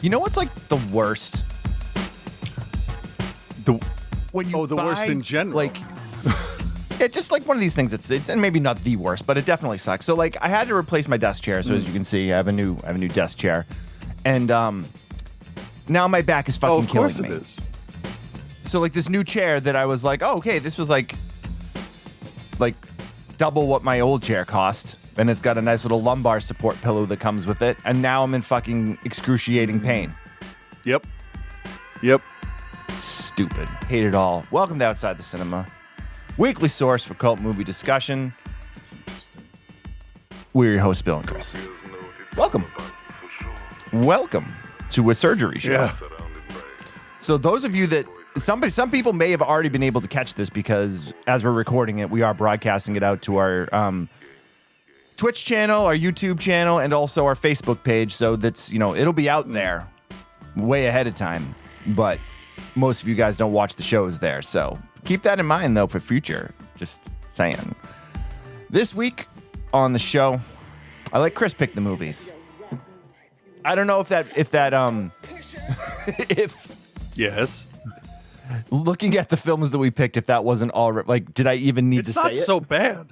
You know what's like the worst? When you the worst in general. Like, it's just like one of these things. It's and maybe not the worst, but it definitely sucks. So like, I had to replace my desk chair. So as you can see, I have a new desk chair, and now my back is fucking killing me. Of course it is. So like this new chair that I was like, oh, okay, this was like double what my old chair cost. And it's got a nice little lumbar support pillow that comes with it. And now I'm in fucking excruciating pain. Yep. Stupid. Hate it all. Welcome to Outside the Cinema. Weekly source for cult movie discussion. That's interesting. We're your hosts, Bill and Chris. Welcome to a surgery show. Yeah. So those of you that some people may have already been able to catch this because as we're recording it, we are broadcasting it out to our Twitch channel, our YouTube channel, and also our Facebook page. So that's, it'll be out there way ahead of time. But most of you guys don't watch the shows there. So keep that in mind, though, for future. Just saying. This week on the show, I let Chris pick the movies. I don't know if Yes. looking at the films that we picked, if that wasn't all like, did I even need to say it? It's not so bad.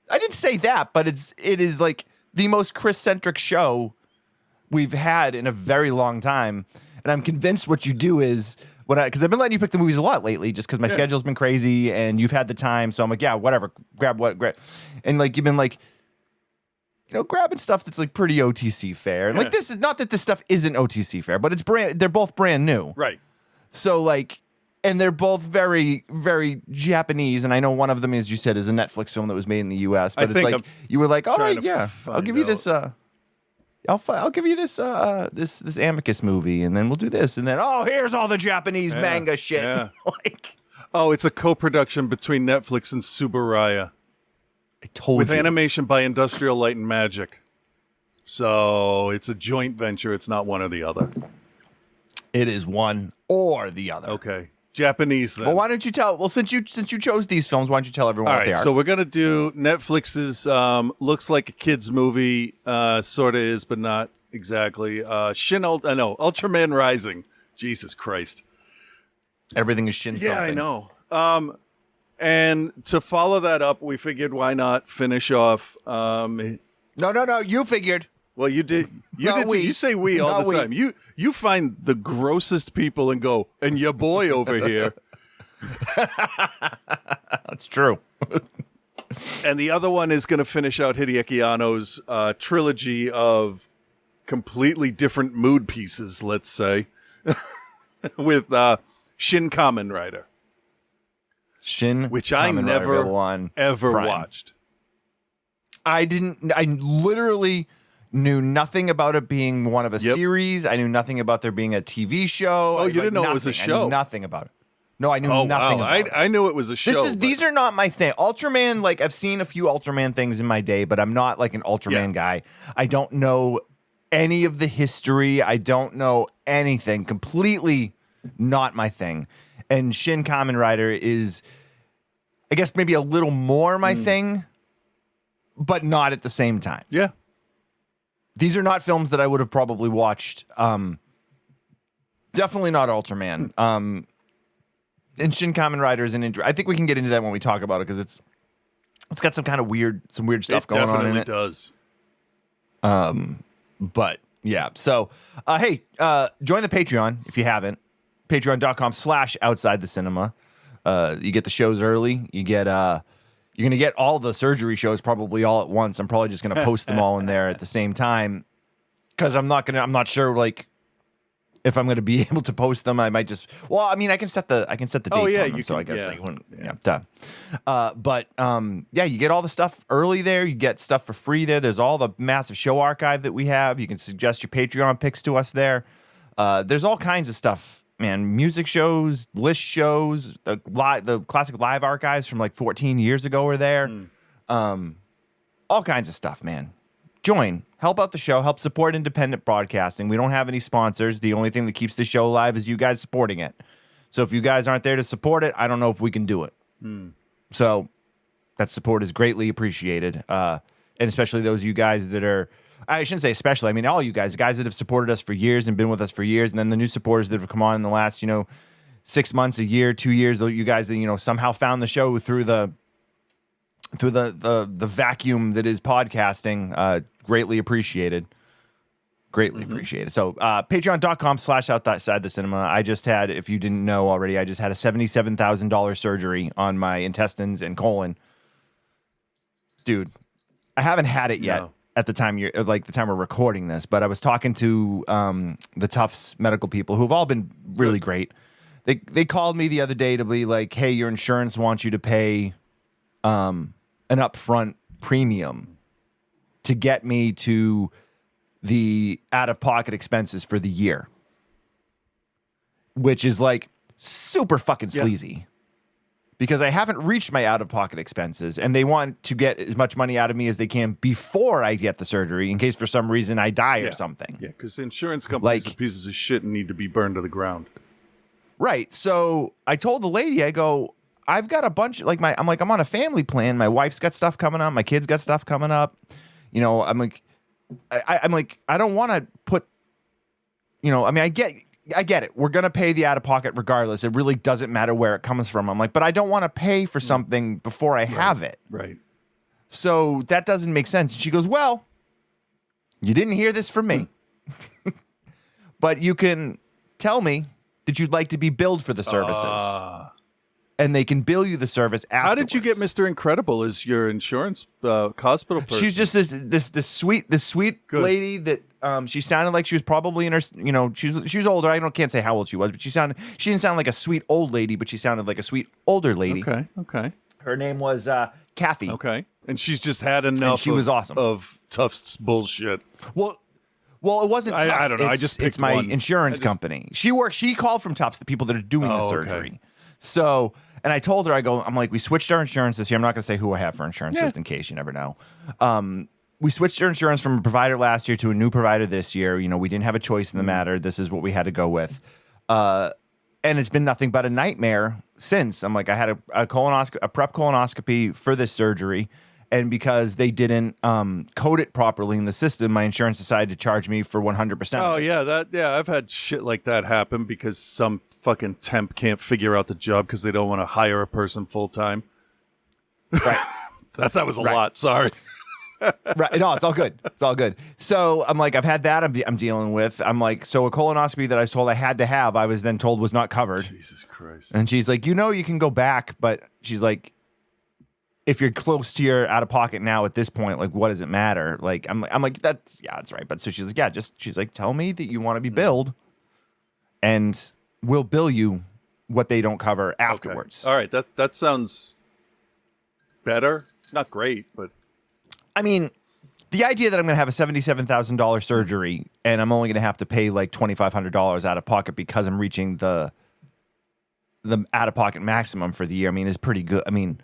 I didn't say that, but it is like the most Chris-centric show we've had in a very long time. And I'm convinced what you do is because I've been letting you pick the movies a lot lately, just because my schedule's been crazy and you've had the time. So I'm like, yeah, whatever, grab. And like, you've been like, grabbing stuff that's like pretty OTC fair. And like, this is not that this stuff isn't OTC fair, but they're both brand new. Right. So like, and they're both very, very Japanese. And I know one of them, as you said, is a Netflix film that was made in the U.S. But it's like, you were like, all right, yeah, I'll give you this. I'll give you this this Amicus movie, and then we'll do this, and then here's all the Japanese manga shit. Yeah. Like, it's a co-production between Netflix and Tsuburaya. I told with you. animation by Industrial Light and Magic. So it's a joint venture. It's not one or the other. It is one or the other. Okay. Japanese then. Well, why don't you tell? Well, since you chose these films, why don't you tell everyone what they are? So we're gonna do Netflix's looks like a kids movie, sort of is, but not exactly. Ultraman Rising. Jesus Christ. Everything is Shin. Yeah, I know. And to follow that up, we figured why not finish off. No. You figured. Well, you did. You did. You say we all the time. You find the grossest people and go, and your boy over here. That's true. And the other one is going to finish out Hideaki Anno's trilogy of completely different mood pieces, let's say, with Shin Kamen Rider. Which I never ever watched. I literally knew nothing about it being one of a series. I knew nothing about there being a TV show. Oh, you didn't know it was a show? I knew nothing about it. No, I knew nothing about it. I knew it was a show. These are not my thing. Ultraman, like, I've seen a few Ultraman things in my day, but I'm not like an Ultraman guy. I don't know any of the history. I don't know anything. Completely not my thing. And Shin Kamen Rider is, I guess, maybe a little more my thing, but not at the same time. Yeah. These are not films that I would have probably watched. Definitely not Ultraman. And Shin Kamen Rider is I think we can get into that when we talk about it because it's got some kind of weird stuff going on in it. It definitely does. But yeah. So, hey, join the Patreon if you haven't. Patreon.com/outside the cinema. You get the shows early. You get you're going to get all the surgery shows probably all at once. I'm probably just going to post them all in there at the same time because I'm not sure like if I'm going to be able to post them. I might just, I can set the dates on them, so I guess they wouldn't, but you get all the stuff early there. You get stuff for free there. There's all the massive show archive that we have. You can suggest your Patreon picks to us there. There's all kinds of stuff. Man, music shows, list shows, the classic live archives from like 14 years ago are there. All kinds of stuff, man. Join, help out the show, help support independent broadcasting. We don't have any sponsors. The only thing that keeps the show alive is you guys supporting it. So if you guys aren't there to support it, I don't know if we can do it. So that support is greatly appreciated. And especially those of you guys that are I shouldn't say especially. I mean, all you guys that have supported us for years and been with us for years, and then the new supporters that have come on in the last, 6 months, a year, 2 years. You guys that somehow found the show through the vacuum that is podcasting. Greatly appreciated. Greatly appreciated. So patreon.com/outside the cinema. I just had, if you didn't know already, I just had a $77,000 surgery on my intestines and colon. Dude, I haven't had it yet. No. At the time the time we're recording this, but I was talking to the Tufts medical people who've all been really great. They called me the other day to be like, hey, your insurance wants you to pay an upfront premium to get me to the out-of-pocket expenses for the year, which is like super fucking sleazy. Because I haven't reached my out-of-pocket expenses, and they want to get as much money out of me as they can before I get the surgery, in case for some reason I die or something. Yeah, because insurance companies are pieces of shit and need to be burned to the ground. Right. So I told the lady, I go, I've got a bunch, I'm on a family plan. My wife's got stuff coming up. My kids got stuff coming up. I'm like, I don't want to put, I get it. We're going to pay the out-of-pocket regardless. It really doesn't matter where it comes from. I'm like, but I don't want to pay for something before I have it. Right. So that doesn't make sense. She goes, well, you didn't hear this from me. But you can tell me that you'd like to be billed for the services. And they can bill you the service afterwards. How did you get Mr. Incredible as your insurance hospital person? She's just this sweet lady that she sounded like she was probably in her, she was older. I can't say how old she was, but she didn't sound like a sweet old lady, but she sounded like a sweet older lady. Okay. Her name was Kathy. Okay. And she's just had enough and she was awesome. Of Tufts bullshit. Well, it wasn't Tufts. I don't know. I just picked it's my one. Insurance company. She called from Tufts, the people that are doing the surgery. Okay. So, and I told her, I'm like, we switched our insurance this year. I'm not going to say who I have for insurance just in case, you never know. We switched our insurance from a provider last year to a new provider this year. We didn't have a choice in the matter. This is what we had to go with. And it's been nothing but a nightmare since. I'm like, I had a prep colonoscopy for this surgery. And because they didn't code it properly in the system, my insurance decided to charge me for 100%. Oh, yeah. I've had shit like that happen because some fucking temp can't figure out the job because they don't want to hire a person full time. Right. that was a lot. Sorry. Right. No, it's all good. It's all good. So I'm like, I've had that I'm dealing with. I'm like, so a colonoscopy that I was told I had to have, I was then told was not covered. Jesus Christ. And she's like, you can go back, but she's like, if you're close to your out of pocket now at this point, like, what does it matter? Like, I'm like, that's right. But so she's like, she's like, tell me that you want to be billed and we'll bill you what they don't cover afterwards. Okay. All right. That sounds better. Not great, but. I mean, the idea that I'm going to have a $77,000 surgery and I'm only going to have to pay like $2,500 out of pocket because I'm reaching the out of pocket maximum for the year, I mean, is pretty good. I mean,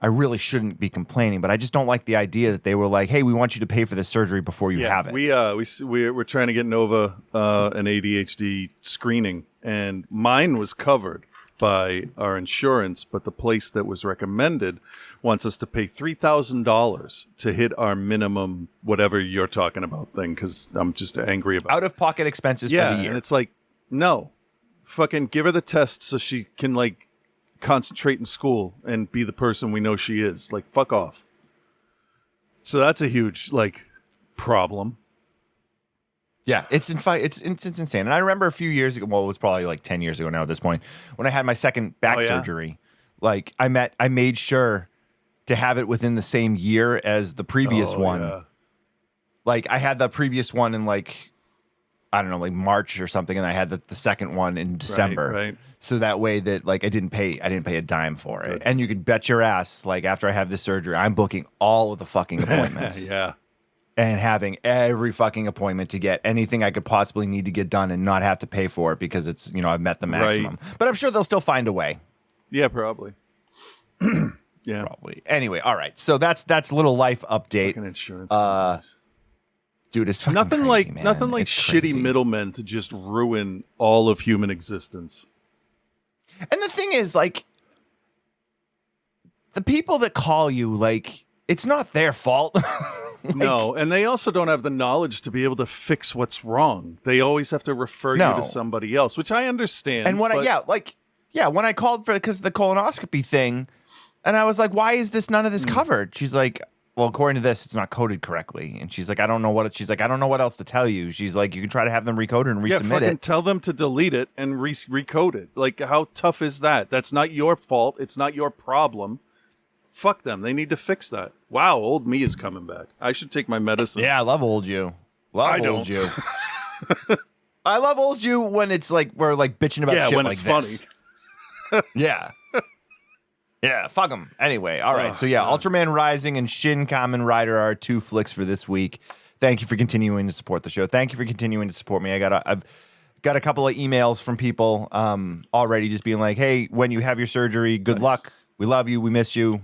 I really shouldn't be complaining, but I just don't like the idea that they were like, "Hey, we want you to pay for this surgery before you have it." We're trying to get Nova an ADHD screening, and mine was covered by our insurance, but the place that was recommended wants us to pay $3,000 to hit our minimum, whatever you're talking about thing, because I'm just angry about out of pocket expenses for the year. And it's like, no, fucking give her the test so she can like concentrate in school and be the person we know she is. Like, fuck off. So that's a huge like problem. Yeah, it's insane. And I remember a few years ago, well, it was probably like 10 years ago now at this point, when I had my second back surgery. Like I made sure to have it within the same year as the previous one. Yeah. Like I had the previous one in like, I don't know, like March or something, and I had the second one in December. Right. So that way that like I didn't pay a dime for it. Good. And you can bet your ass, like after I have this surgery, I'm booking all of the fucking appointments. Yeah. And having every fucking appointment to get anything I could possibly need to get done and not have to pay for it because it's, I've met the maximum. Right. But I'm sure they'll still find a way. Yeah, probably. Yeah. Probably. Anyway, all right. So that's a little life update. Fucking insurance companies. Dude, it's fucking crazy, man. Nothing like it's shitty crazy. Middlemen to just ruin all of human existence. And the thing is, like, the people that call you, like, it's not their fault. No, and they also don't have the knowledge to be able to fix what's wrong. They always have to refer you to somebody else, which I understand. And when when I called for because of the colonoscopy thing, and I was like, "Why is none of this covered?" She's like, "Well, according to this, it's not coded correctly." And she's like, "I don't know what." She's like, "I don't know what else to tell you." She's like, "You can try to have them recode it and resubmit it." Tell them to delete it and recode it. Like, how tough is that? That's not your fault. It's not your problem. Fuck them. They need to fix that. Wow, old me is coming back. I should take my medicine. Yeah, I love old you. Old you. I love old you when it's like we're like bitching about shit when like it's this. Funny. Yeah. Yeah, fuck them. Anyway, all right. So, Ultraman Rising and Shin Kamen Rider are 2 flicks for this week. Thank you for continuing to support the show. Thank you for continuing to support me. I've got a couple of emails from people already just being like, hey, when you have your surgery, good luck. We love you. We miss you.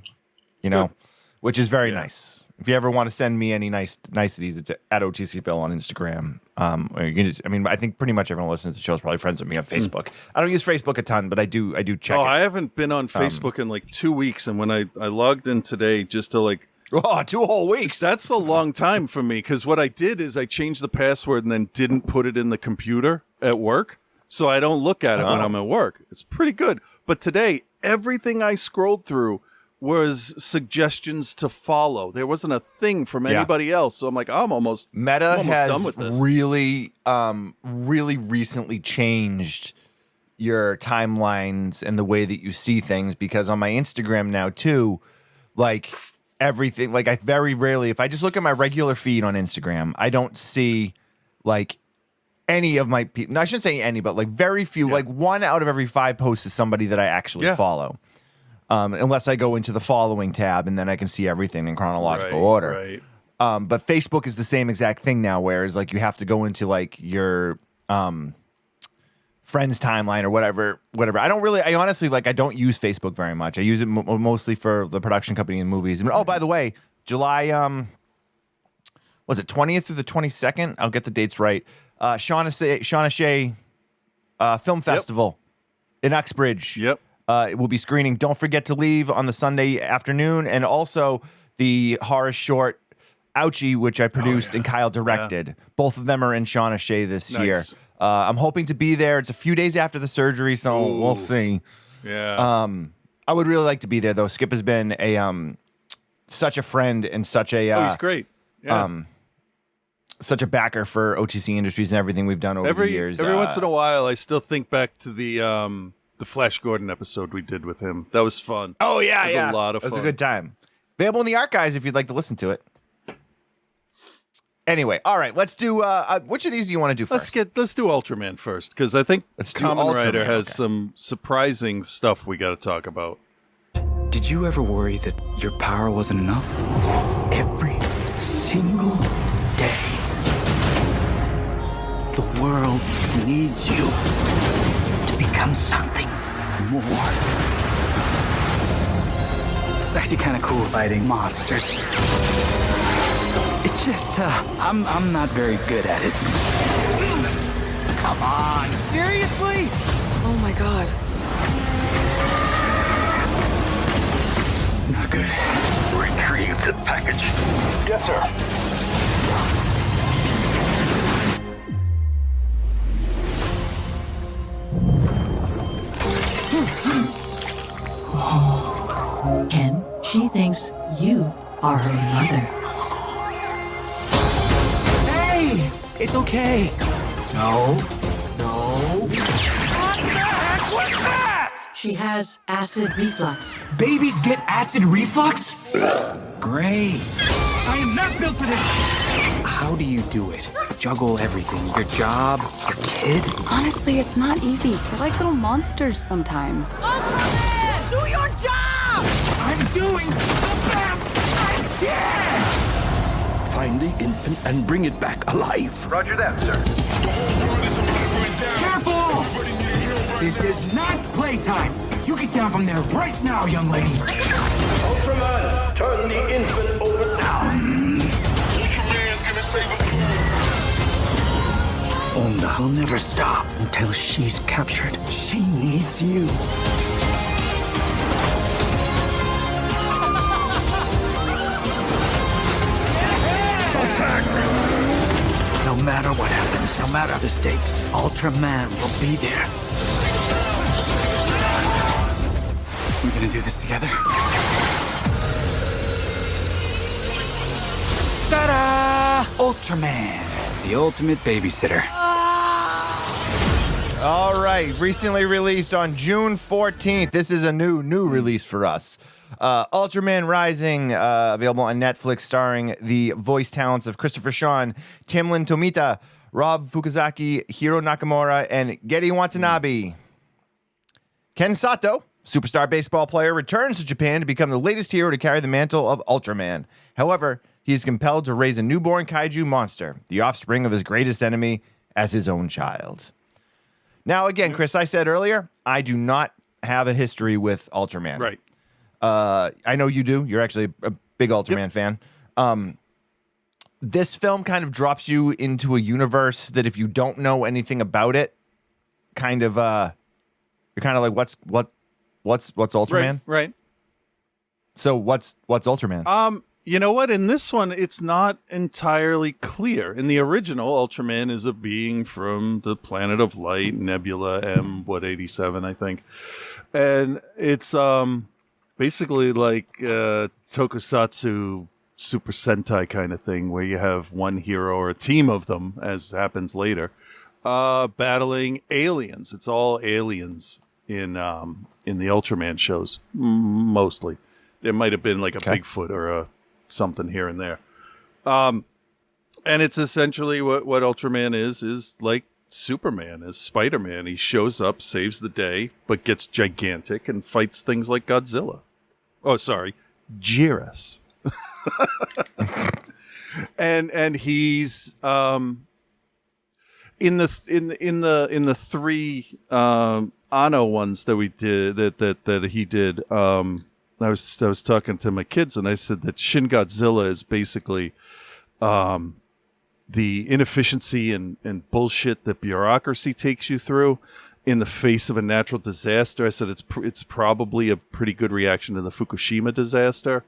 You know, which is very nice. If you ever want to send me any niceties, it's at OTC Bill on Instagram. Or you can just, I think pretty much everyone listening to the show is probably friends with me on Facebook. I don't use Facebook a ton, but I do check it. I haven't been on Facebook in like 2 weeks, and when I logged in today just to like 2 whole weeks. That's a long time for me, because what I did is I changed the password and then didn't put it in the computer at work, so I don't look at it when I'm at work. It's pretty good. But today, everything I scrolled through was suggestions to follow. There wasn't a thing from anybody else. So I'm like, I'm almost done with this. Really recently changed your timelines and the way that you see things, because on my Instagram now too, like everything, like I very rarely, if I just look at my regular feed on Instagram, I don't see like any of my people. No, I shouldn't say any, but like very few, like 1 out of every 5 posts is somebody that I actually follow. Unless I go into the following tab, and then I can see everything in chronological order. Right. But Facebook is the same exact thing now, whereas like you have to go into like your friends timeline or whatever. I honestly I don't use Facebook very much. I use it mostly for the production company and movies. And, by the way, July, was it 20th through the 22nd? I'll get the dates right. Shawnee Film Festival in Uxbridge. Yep. It will be screening Don't Forget to Leave on the Sunday afternoon, and also the horror short Ouchie, which I produced and Kyle directed. Both of them are in Shawnee this year. I'm hoping to be there. It's a few days after the surgery, so we'll see. Yeah. I would really like to be there, though. Skip has been such a friend and such a he's great. Yeah. Such a backer for OTC Industries and everything we've done over the years. Every once in a while, I still think back to the Flash Gordon episode we did with him. That was fun. Oh, yeah, it was a lot of fun. It was a good time. Available in the archives if you'd like to listen to it. Anyway, all right, let's do, which of these do you want to do first? Let's do Ultraman first, because I think Kamen Rider has some surprising stuff we got to talk about. Did you ever worry that your power wasn't enough? Every single day, the world needs you to become something more. It's actually kind of cool fighting monsters. It's just, I'm not very good at it. Come on, seriously? Oh my god. Not good. Retrieve the package. Yes, sir. Ken, she thinks you are her mother. Hey! It's okay. No. What the heck was that? She has acid reflux. Babies get acid reflux? Great. I am not built for this. How do you do it? Juggle everything. Your job, your kid? Honestly, it's not easy. They're like little monsters sometimes. Ultraman! Do your job! I'm doing the best I can! Find the infant and bring it back alive. Roger that, sir. Careful! This is not playtime. You get down from there right now, young lady. Ultraman, turn the infant over now. Ultraman's gonna save us. Onda will never stop until she's captured. She needs you. matter what happens, no matter the stakes, Ultraman will be there. We're gonna do this together. Ta-da! Ultraman, the ultimate babysitter. All right, recently released on June 14th. This is a new release for us. Ultraman Rising, available on Netflix, starring the voice talents of Christopher Sean, Timlin Tomita, Rob Fukuzaki, Hiro Nakamura, and Geri Watanabe. Ken Sato, superstar baseball player, returns to Japan to become the latest hero to carry the mantle of Ultraman. However, he is compelled to raise a newborn kaiju monster, the offspring of his greatest enemy, as his own child. Now, again, Chris, I said earlier, I do not have a history with Ultraman. Right. I know you do. You're actually a big Ultraman fan. This film kind of drops you into a universe that if you don't know anything about it, kind of you're kind of like, what's Ultraman? Right. So what's Ultraman? You know what? In this one, it's not entirely clear. In the original, Ultraman is a being from the planet of light, Nebula M87, I think. And it's basically like tokusatsu Super Sentai kind of thing, where you have one hero or a team of them, as happens later, battling aliens. It's all aliens in the Ultraman shows, mostly. There might have been like a Bigfoot or a something here and there. And it's essentially what Ultraman is like Superman, is Spider-Man. He shows up, saves the day, but gets gigantic and fights things like Godzilla. Oh, sorry, Jiras. and he's in the three Anno ones that we did that he did. I was talking to my kids and I said that Shin Godzilla is basically the inefficiency and bullshit that bureaucracy takes you through in the face of a natural disaster. I said it's probably a pretty good reaction to the Fukushima disaster.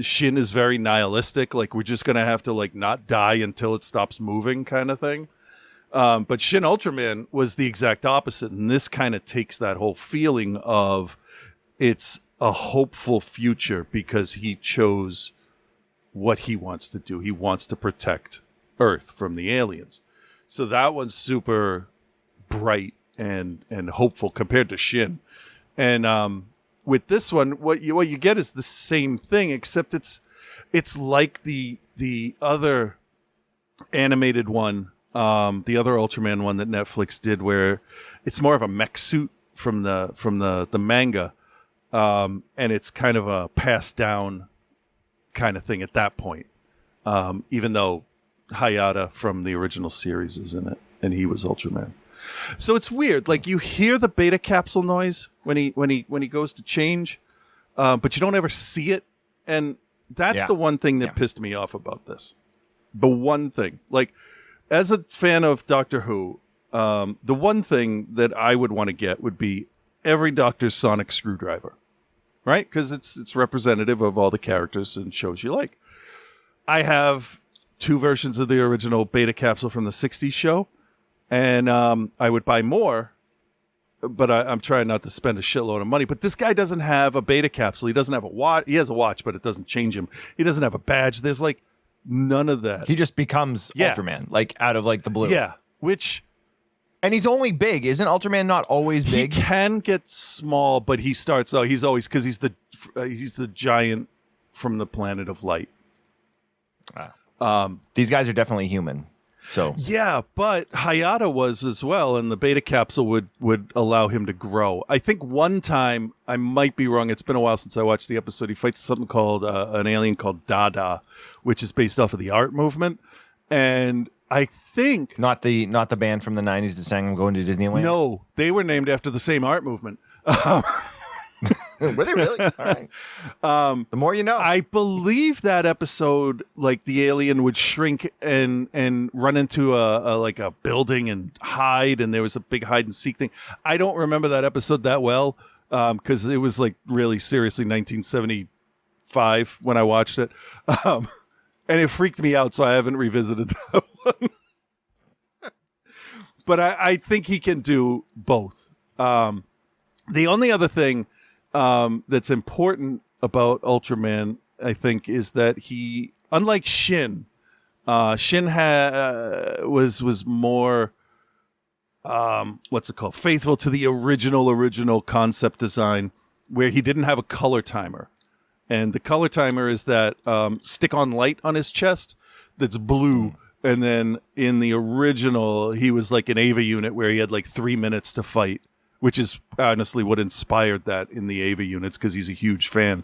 Shin is very nihilistic, like we're just gonna have to like not die until it stops moving kind of thing. But Shin Ultraman was the exact opposite, and this kind of takes that whole feeling of it's a hopeful future because he chose what he wants to do. He wants to protect Earth from the aliens. So that one's super bright and hopeful compared to Shin. And with this one, what you get is the same thing, except it's like the other animated one, the other Ultraman one that Netflix did, where it's more of a mech suit from the manga. And it's kind of a passed down kind of thing at that point. Even though Hayata from the original series is in it and he was Ultraman. So it's weird. Like you hear the beta capsule noise when he goes to change, but you don't ever see it. And that's the one thing that pissed me off about this. The one thing, like as a fan of Doctor Who, the one thing that I would want to get would be every Doctor's sonic screwdriver, right? Because it's representative of all the characters and shows you like. I have 2 versions of the original beta capsule from the 60s show, and I would buy more, but I'm trying not to spend a shitload of money. But this guy doesn't have a beta capsule. He doesn't have a watch. He has a watch, but it doesn't change him. He doesn't have a badge. There's like none of that. He just becomes Ultraman, like out of like the blue. Yeah, which... And he's only big. Isn't Ultraman not always big? He can get small, but he starts out. He's always, because he's the giant from the planet of light. These guys are definitely human. So yeah, but Hayata was as well, and the beta capsule would allow him to grow. I think one time, I might be wrong, it's been a while since I watched the episode, he fights something called an alien called Dada, which is based off of the art movement. And I think... Not the band from the 90s that sang I'm Going to Disneyland? No, they were named after the same art movement. Were they really? All right. The more you know. I believe that episode, like the alien would shrink and run into a building and hide, and there was a big hide and seek thing. I don't remember that episode that well because it was like really seriously 1975 when I watched it. And it freaked me out, so I haven't revisited that one. But I think he can do both. The only other thing that's important about Ultraman, I think, is that he, unlike Shin, Shin was more, faithful to the original concept design, where he didn't have a color timer. And the color timer is that stick-on light on his chest that's blue. And then in the original, he was like an Ava unit where he had like 3 minutes to fight, which is honestly what inspired that in the Ava units, because he's a huge fan.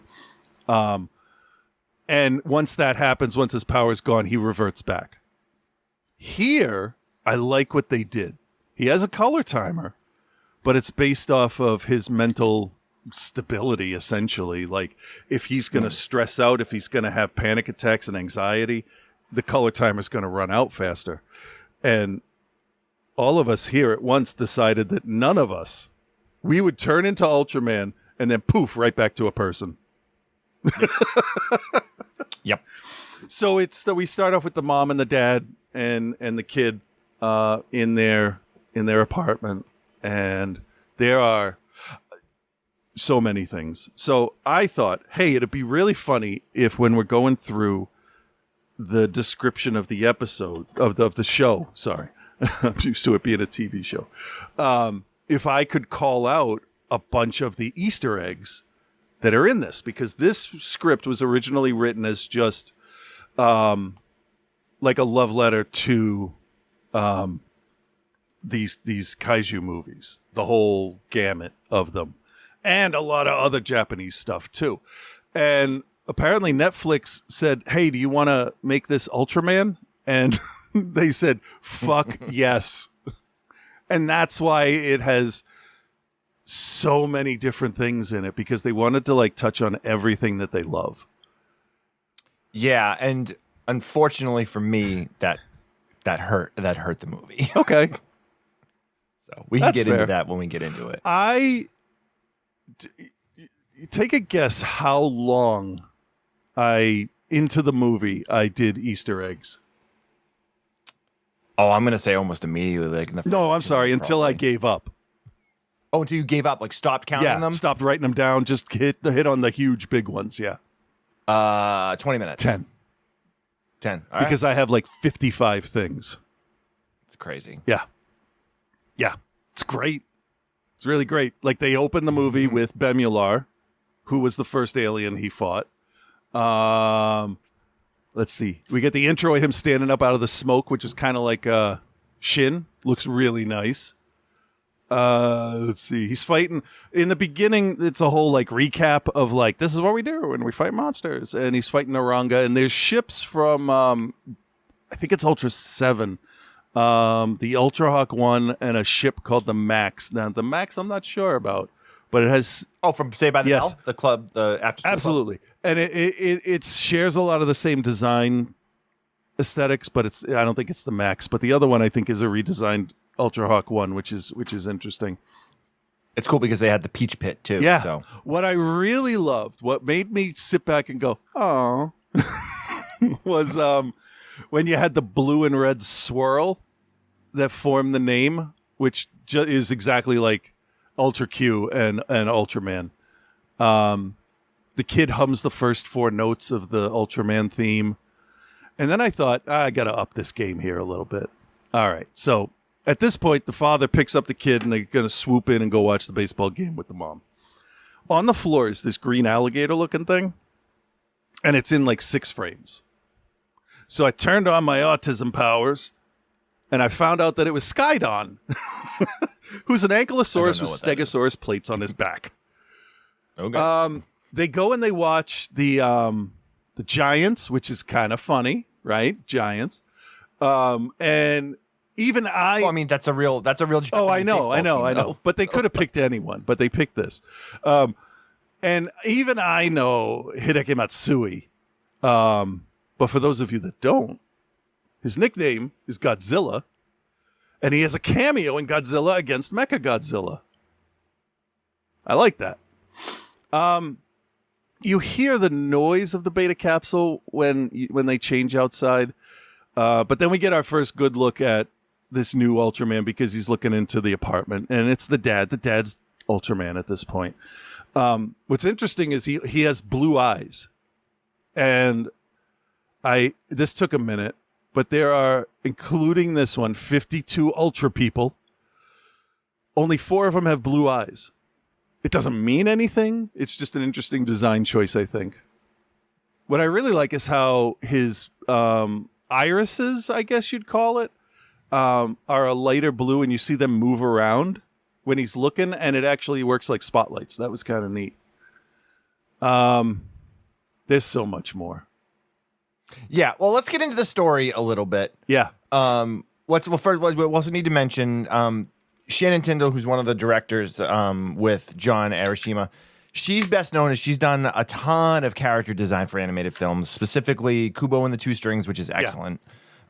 And once that happens, once his power's gone, he reverts back. Here, I like what they did. He has a color timer, but it's based off of his mental stability, essentially. Like, if he's going to stress out, if he's going to have panic attacks and anxiety, the color timer's going to run out faster. And all of us here at once decided that none of us, we would turn into Ultraman and then poof, right back to a person. Yep. So we start off with the mom and the dad and the kid in their apartment, and there are so many things. So I thought, hey, it'd be really funny if, when we're going through the description of the episode of the show, sorry, I'm used to it being a TV show, if I could call out a bunch of the Easter eggs that are in this, because this script was originally written as just like a love letter to these kaiju movies, the whole gamut of them, and a lot of other Japanese stuff too. And apparently Netflix said, hey, do you want to make this Ultraman? And they said, fuck yes. And that's why it has so many different things in it, because they wanted to like touch on everything that they love. Yeah, and unfortunately for me, that hurt the movie. Okay. So we can That's get fair. into that when we get into it. Take a guess how long into the movie I did Easter eggs. Oh, I'm gonna say almost immediately. Like in the first No, I'm 2 sorry, minutes, until I probably. gave up. Oh, until you gave up, like stopped counting Yeah, them? stopped writing them down, just hit on the huge big ones, yeah. 20 minutes. 10. 10. All Because I have like 55 things. it's crazy. Yeah. Yeah. It's great. It's really great. Like, they open the movie with Bemular, who was the first alien he fought. Let's see. We get the intro of him standing up out of the smoke, which is kind of like Shin. Looks really nice. Let's see. He's fighting. In the beginning, it's a whole like recap of like, this is what we do when we fight monsters. And he's fighting Naranga. And there's ships from, I think it's Ultra 7. The Ultra Hawk 1 and a ship called the Max. Now, the Max I'm not sure about, but it has... Oh, from Saved by the Yes. Bell? The club, the after school Absolutely. And it shares a lot of the same design aesthetics, but I don't think it's the Max. But the other one I think is a redesigned Ultra Hawk 1, which is interesting. It's cool because they had the Peach Pit too. Yeah. So What I really loved, what made me sit back and go, oh, was when you had the blue and red swirl that formed the name, which is exactly like Ultra Q and Ultraman. The kid hums the first 4 notes of the Ultraman theme. And then I thought, I got to up this game here a little bit. All right. So at this point, the father picks up the kid and they're going to swoop in and go watch the baseball game with the mom. On the floor is this green alligator looking thing. And it's in like 6 frames. So I turned on my autism powers and I found out that it was Skydon, who's an ankylosaurus with stegosaurus plates on his back. okay. They go and they watch the Giants, which is kind of funny, right? Giants. And even I mean, that's a real. Oh, I Japanese know. baseball team, But they could have picked anyone, but they picked this. And even I know Hideki Matsui. But for those of you that don't, his nickname is Godzilla, and he has a cameo in Godzilla against Mechagodzilla. I like that. you hear the noise of the beta capsule when they change outside. But then we get our first good look at this new Ultraman because he's looking into the apartment, and it's the dad. The dad's Ultraman at this point. What's interesting is he has blue eyes, and this took a minute, but there are, including this one, 52 Ultra people. Only 4 of them have blue eyes. It doesn't mean anything. It's just an interesting design choice, I think. What I really like is how his irises, I guess you'd call it, are a lighter blue, and you see them move around when he's looking, and it actually works like spotlights. That was kind of neat. There's so much more. Yeah, well, let's get into the story a little bit. Yeah. First, we also need to mention Shin Kamen, who's one of the directors with John Arashima. She's best known as she's done a ton of character design for animated films, specifically Kubo and the Two Strings, which is excellent.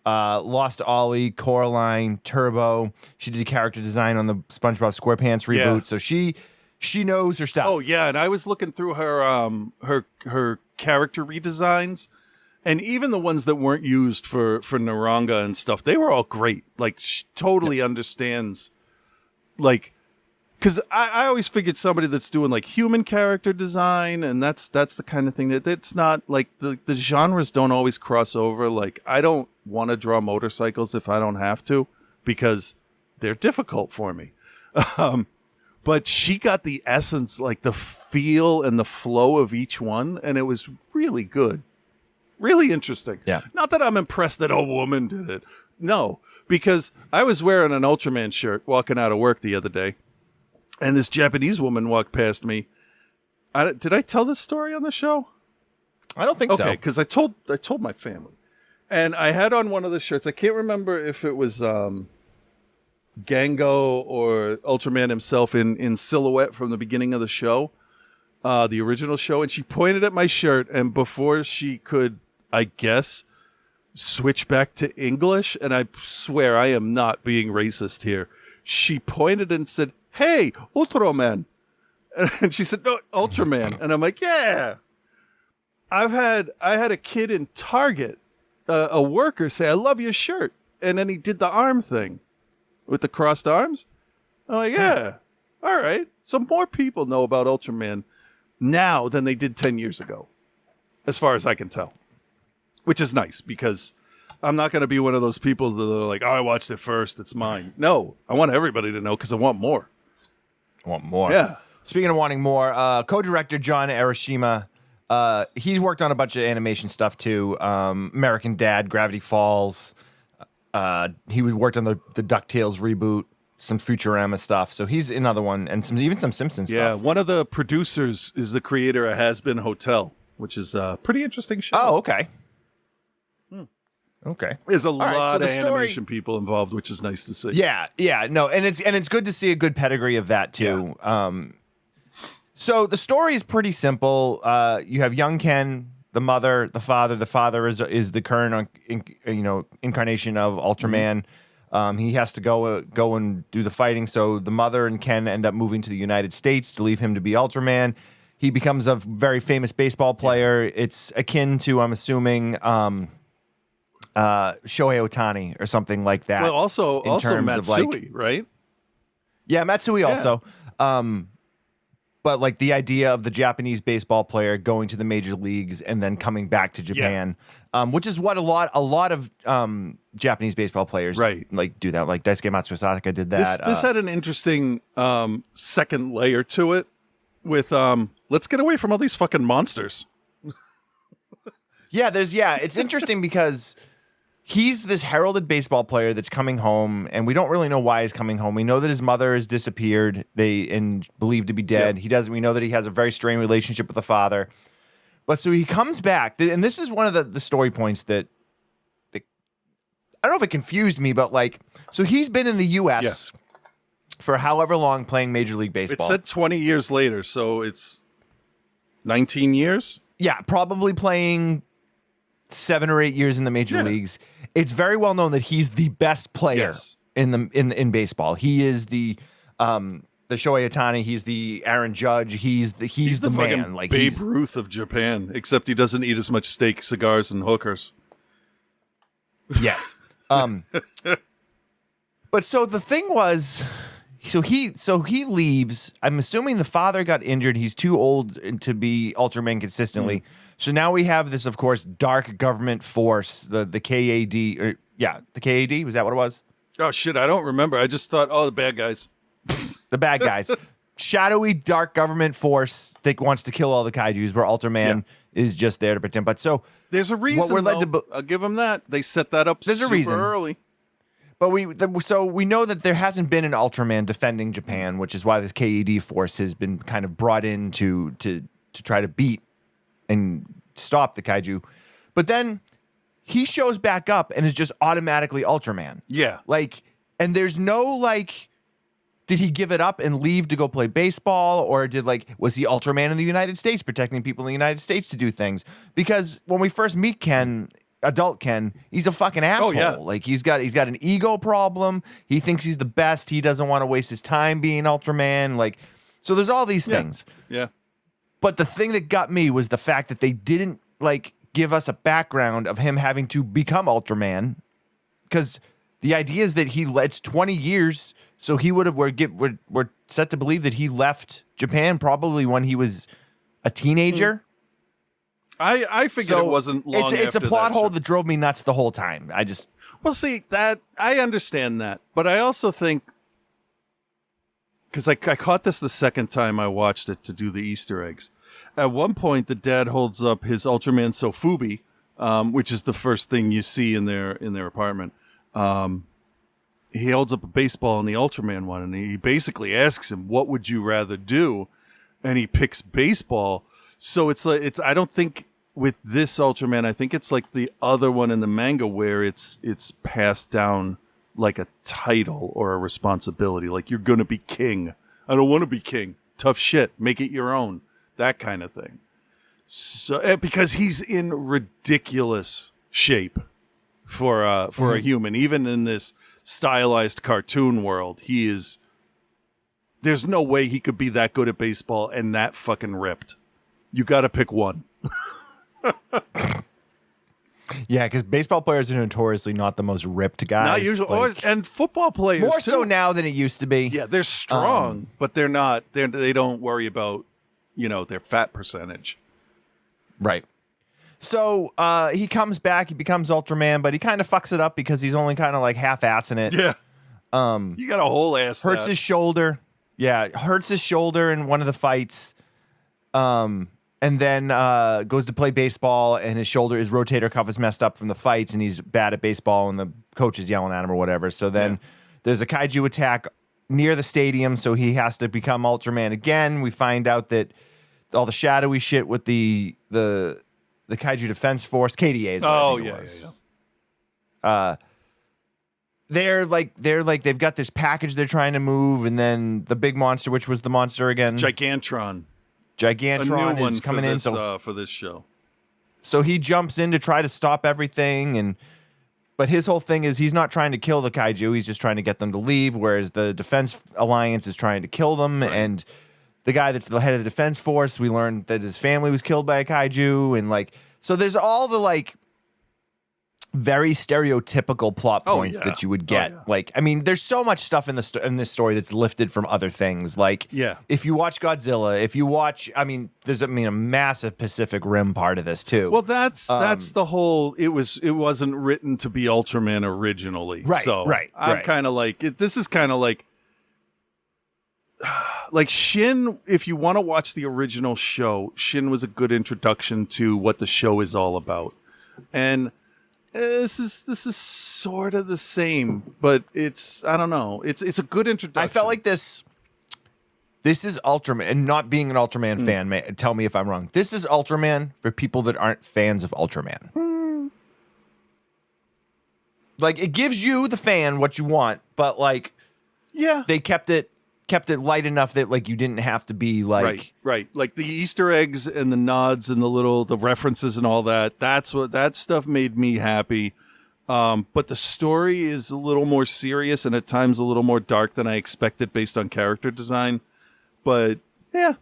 Lost Ollie, Coraline, Turbo. She did character design on the SpongeBob SquarePants reboot, Yeah. so she knows her stuff. Oh yeah, and I was looking through her character redesigns, and even the ones that weren't used for Naranga and stuff, they were all great. Like, she totally understands, like, because I always figured somebody that's doing like human character design, and that's the kind of thing that's not like the genres don't always cross over. Like, I don't want to draw motorcycles if I don't have to because they're difficult for me. But she got the essence, like the feel and the flow of each one, and it was really good. Really interesting. Yeah. Not that I'm impressed that a woman did it. No, because I was wearing an Ultraman shirt walking out of work the other day, and this Japanese woman walked past me. Did I tell this story on the show? I don't think so. Okay, because I told my family. And I had on one of the shirts. I can't remember if it was Gango or Ultraman himself in silhouette from the beginning of the show, the original show. And she pointed at my shirt, and before she could, I guess, switch back to English, and I swear I am not being racist here, she pointed and said, "Hey, Ultraman." And she said, "No, Ultraman." And I'm like, yeah. I had a kid in Target, a worker, say, "I love your shirt." And then he did the arm thing with the crossed arms. I'm like, yeah, all right. So more people know about Ultraman now than they did 10 years ago, as far as I can tell. Which is nice, because I'm not going to be one of those people that are like, "Oh, I watched it first, it's mine." No, I want everybody to know because I want more. I want more. Yeah. Speaking of wanting more, co-director John Arashima, he's worked on a bunch of animation stuff too. American Dad, Gravity Falls. He worked on the DuckTales reboot, some Futurama stuff. So he's another one, and even some Simpsons Yeah, stuff. one of the producers is the creator of Has Been Hotel, which is a pretty interesting show. Oh, okay. Okay. There's a right, lot so of the story- animation people involved, which is nice to see. Yeah, no, and it's good to see a good pedigree of that too. So the story is pretty simple. You have young Ken, the mother, the father. The father is the current incarnation of Ultraman. He has to go and do the fighting. So the mother and Ken end up moving to the United States to leave him to be Ultraman. He becomes a very famous baseball player. It's akin to, I'm assuming, Shohei Ohtani or something like that. Well, also terms of, Matsui, right? Yeah, Matsui also. But like the idea of the Japanese baseball player going to the major leagues and then coming back to Japan, which is what a lot of Japanese baseball players like do that. Like Daisuke Matsusaka did that. This had an interesting second layer to it with let's get away from all these fucking monsters. It's interesting because he's this heralded baseball player that's coming home, and we don't really know why he's coming home. We know that his mother has disappeared, and believed to be dead. Yep. We know that he has a very strained relationship with the father. But so he comes back, and this is one of the story points that I don't know if it confused me, but like, so he's been in the U.S. for however long playing Major League Baseball. It said 20 years later, so it's 19 years? Yeah, probably playing 7 or 8 years in the major leagues. It's very well known that he's the best player in baseball. He is the Shohei Ohtani. He's the Aaron Judge. He's the fucking man. Like Babe he's, Ruth of Japan, except he doesn't eat as much steak, cigars, and hookers. yeah. But so the thing was, so he leaves. I'm assuming the father got injured. He's too old to be Ultraman consistently. So now we have this, of course, dark government force, the KAD. The KAD. Was that what it was? Oh shit, I don't remember. I just thought, the bad guys. The bad guys. Shadowy dark government force that wants to kill all the kaijus, where Ultraman is just there to pretend. But so there's a reason. What we're led to I'll give them that. They set that up. There's a super reason. early. But we know that there hasn't been an Ultraman defending Japan, which is why this KED force has been kind of brought in to try to beat and stop the kaiju. But then he shows back up and is just automatically Ultraman. Yeah. Like, and there's no like, did he give it up and leave to go play baseball, or was he Ultraman in the United States protecting people in the United States to do things? Because when we first meet Ken, adult Ken, he's a fucking asshole. yeah. Like he's got an ego problem. He thinks he's the best. He doesn't want to waste his time being Ultraman. Like, so there's all these things. Yeah. But the thing that got me was the fact that they didn't give us a background of him having to become Ultraman, because the idea is that it's 20 years. So he would have, we're set to believe that he left Japan probably when he was a teenager. I figured it wasn't long It's a after plot that hole show. that drove me nuts the whole time. Well, see, that I understand that, but I also think, because I caught this the second time I watched it to do the Easter eggs. At one point, the dad holds up his Ultraman Sofubi, which is the first thing you see in their apartment. He holds up a baseball in the Ultraman one, and he basically asks him, "What would you rather do?" And he picks baseball. So I don't think with this Ultraman, I think it's like the other one in the manga where it's passed down like a title or a responsibility. Like, you're going to be king. I don't want to be king. Tough shit. Make it your own. That kind of thing. So because he's in ridiculous shape for a human, even in this stylized cartoon world, there's no way he could be that good at baseball and that fucking ripped. You got to pick one. Yeah, because baseball players are notoriously not the most ripped guys. Not usually, and football players more too. so now than it used to be. Yeah, they're strong, but they're not. They don't worry about their fat percentage. Right. So he comes back, he becomes Ultraman, but he kind of fucks it up because he's only kind of like half-assing it. Yeah. You got a whole ass. Hurts his shoulder. Yeah, hurts his shoulder in one of the fights. And then goes to play baseball, and his rotator cuff is messed up from the fights, and he's bad at baseball, and the coach is yelling at him or whatever. So then there's a kaiju attack near the stadium, so he has to become Ultraman again. We find out that all the shadowy shit with the Kaiju Defense Force, KDA is what I think it was. They've got this package they're trying to move, and then the big monster, which was the monster again, Gigantron. Gigantron a new one is coming in. So for this show, so he jumps in to try to stop everything, but his whole thing is he's not trying to kill the kaiju; he's just trying to get them to leave. Whereas the Defense Alliance is trying to kill them, and the guy that's the head of the Defense Force, we learned that his family was killed by a kaiju, and so there's all the very stereotypical plot points that you would get. There's so much stuff in this story that's lifted from other things. If you watch Godzilla, there's a massive Pacific Rim part of this too. Well, that's the whole. It wasn't written to be Ultraman originally, right? So right. I'm kind of like this is kind of like Shin. If you want to watch the original show, Shin was a good introduction to what the show is all about, and this is sort of the same, but I don't know. It's a good introduction. I felt like this is Ultraman, and not being an Ultraman fan, tell me if I'm wrong. This is Ultraman for people that aren't fans of Ultraman. It gives you, the fan, what you want, but they kept it light enough that you didn't have to be right. Like the Easter eggs and the nods and the references and all that. That stuff made me happy. But the story is a little more serious and at times a little more dark than I expected based on character design. But yeah,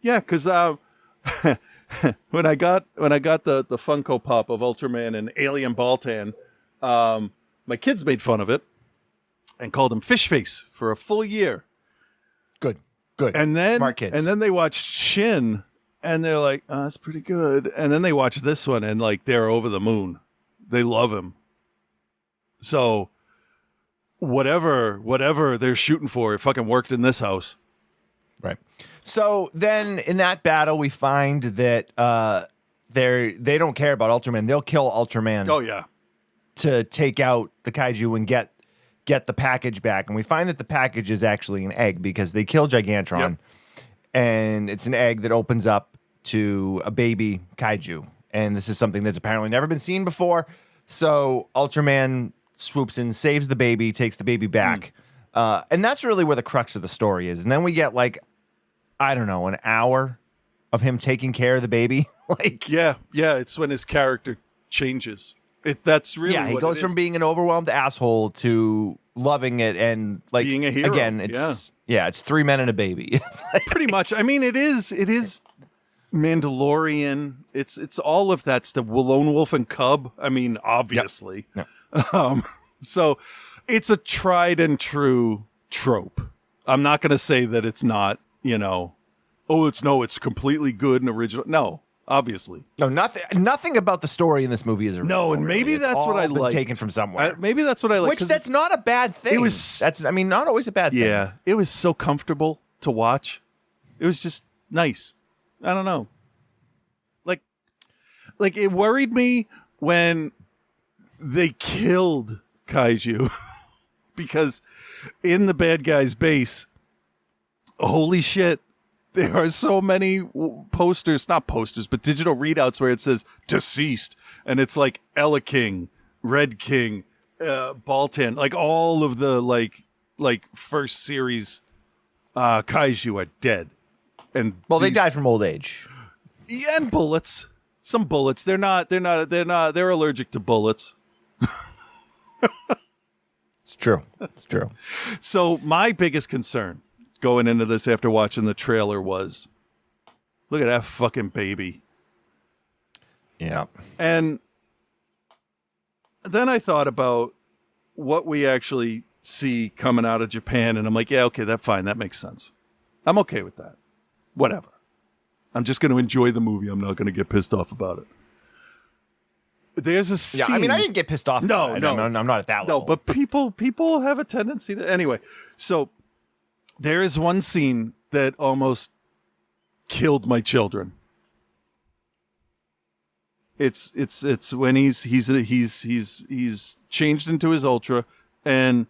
because when I got the Funko Pop of Ultraman and Alien Baltan, my kids made fun of it and called him Fish Face for a full year. Good. And then Smart kids. And then they watched Shin and they're like, oh, that's pretty good. And then they watched this one and like they're over the moon. They love him. So whatever they're shooting for, it fucking worked in this house. Right. So then in that battle, we find that they don't care about Ultraman. They'll kill Ultraman. Oh, yeah. To take out the kaiju and get the package back. And we find that the package is actually an egg because they kill Gigantron. Yep. And it's an egg that opens up to a baby kaiju. And this is something that's apparently never been seen before. So Ultraman swoops in, saves the baby, takes the baby back. And that's really where the crux of the story is. And then we get like, I don't know, an hour of him taking care of the baby. Yeah, it's when his character changes. That's really he what goes it from is. being an overwhelmed asshole to loving it and like Being a hero. Again, it's 3 men and a baby. It's like, pretty much. I mean, it is Mandalorian. It's all of that stuff. Lone Wolf and Cub. I mean, obviously. Yep. So it's a tried and true trope. I'm not going to say that it's not, it's completely good and original. No, obviously. No, nothing about the story in this movie is original. No, and maybe really. that's It's what I all been liked. taken from somewhere. Maybe that's what I like. Which that's not a bad thing. Not always a bad thing. Yeah, it was so comfortable to watch. It was just nice. I don't know. Like it worried me when they killed Kaiju because in the bad guy's base, holy shit, there are so many not posters, but digital readouts where it says deceased. And it's like Ella King, Red King, Baltan, like all of the like first series Kaiju are dead. And they died from old age. Yeah, and bullets. Some bullets. They're allergic to bullets. It's true. So my biggest concern going into this after watching the trailer was, look at that fucking baby. Yeah. And then I thought about what we actually see coming out of Japan, and I'm like, yeah, okay, that makes sense. I'm okay with that. Whatever. I'm just going to enjoy the movie. I'm not going to get pissed off about it. There's a scene. Yeah, I mean, I didn't get pissed off. No. I'm not at that level. No, but people have a tendency to. Anyway, so there is one scene that almost killed my children. It's when he's changed into his Ultra, and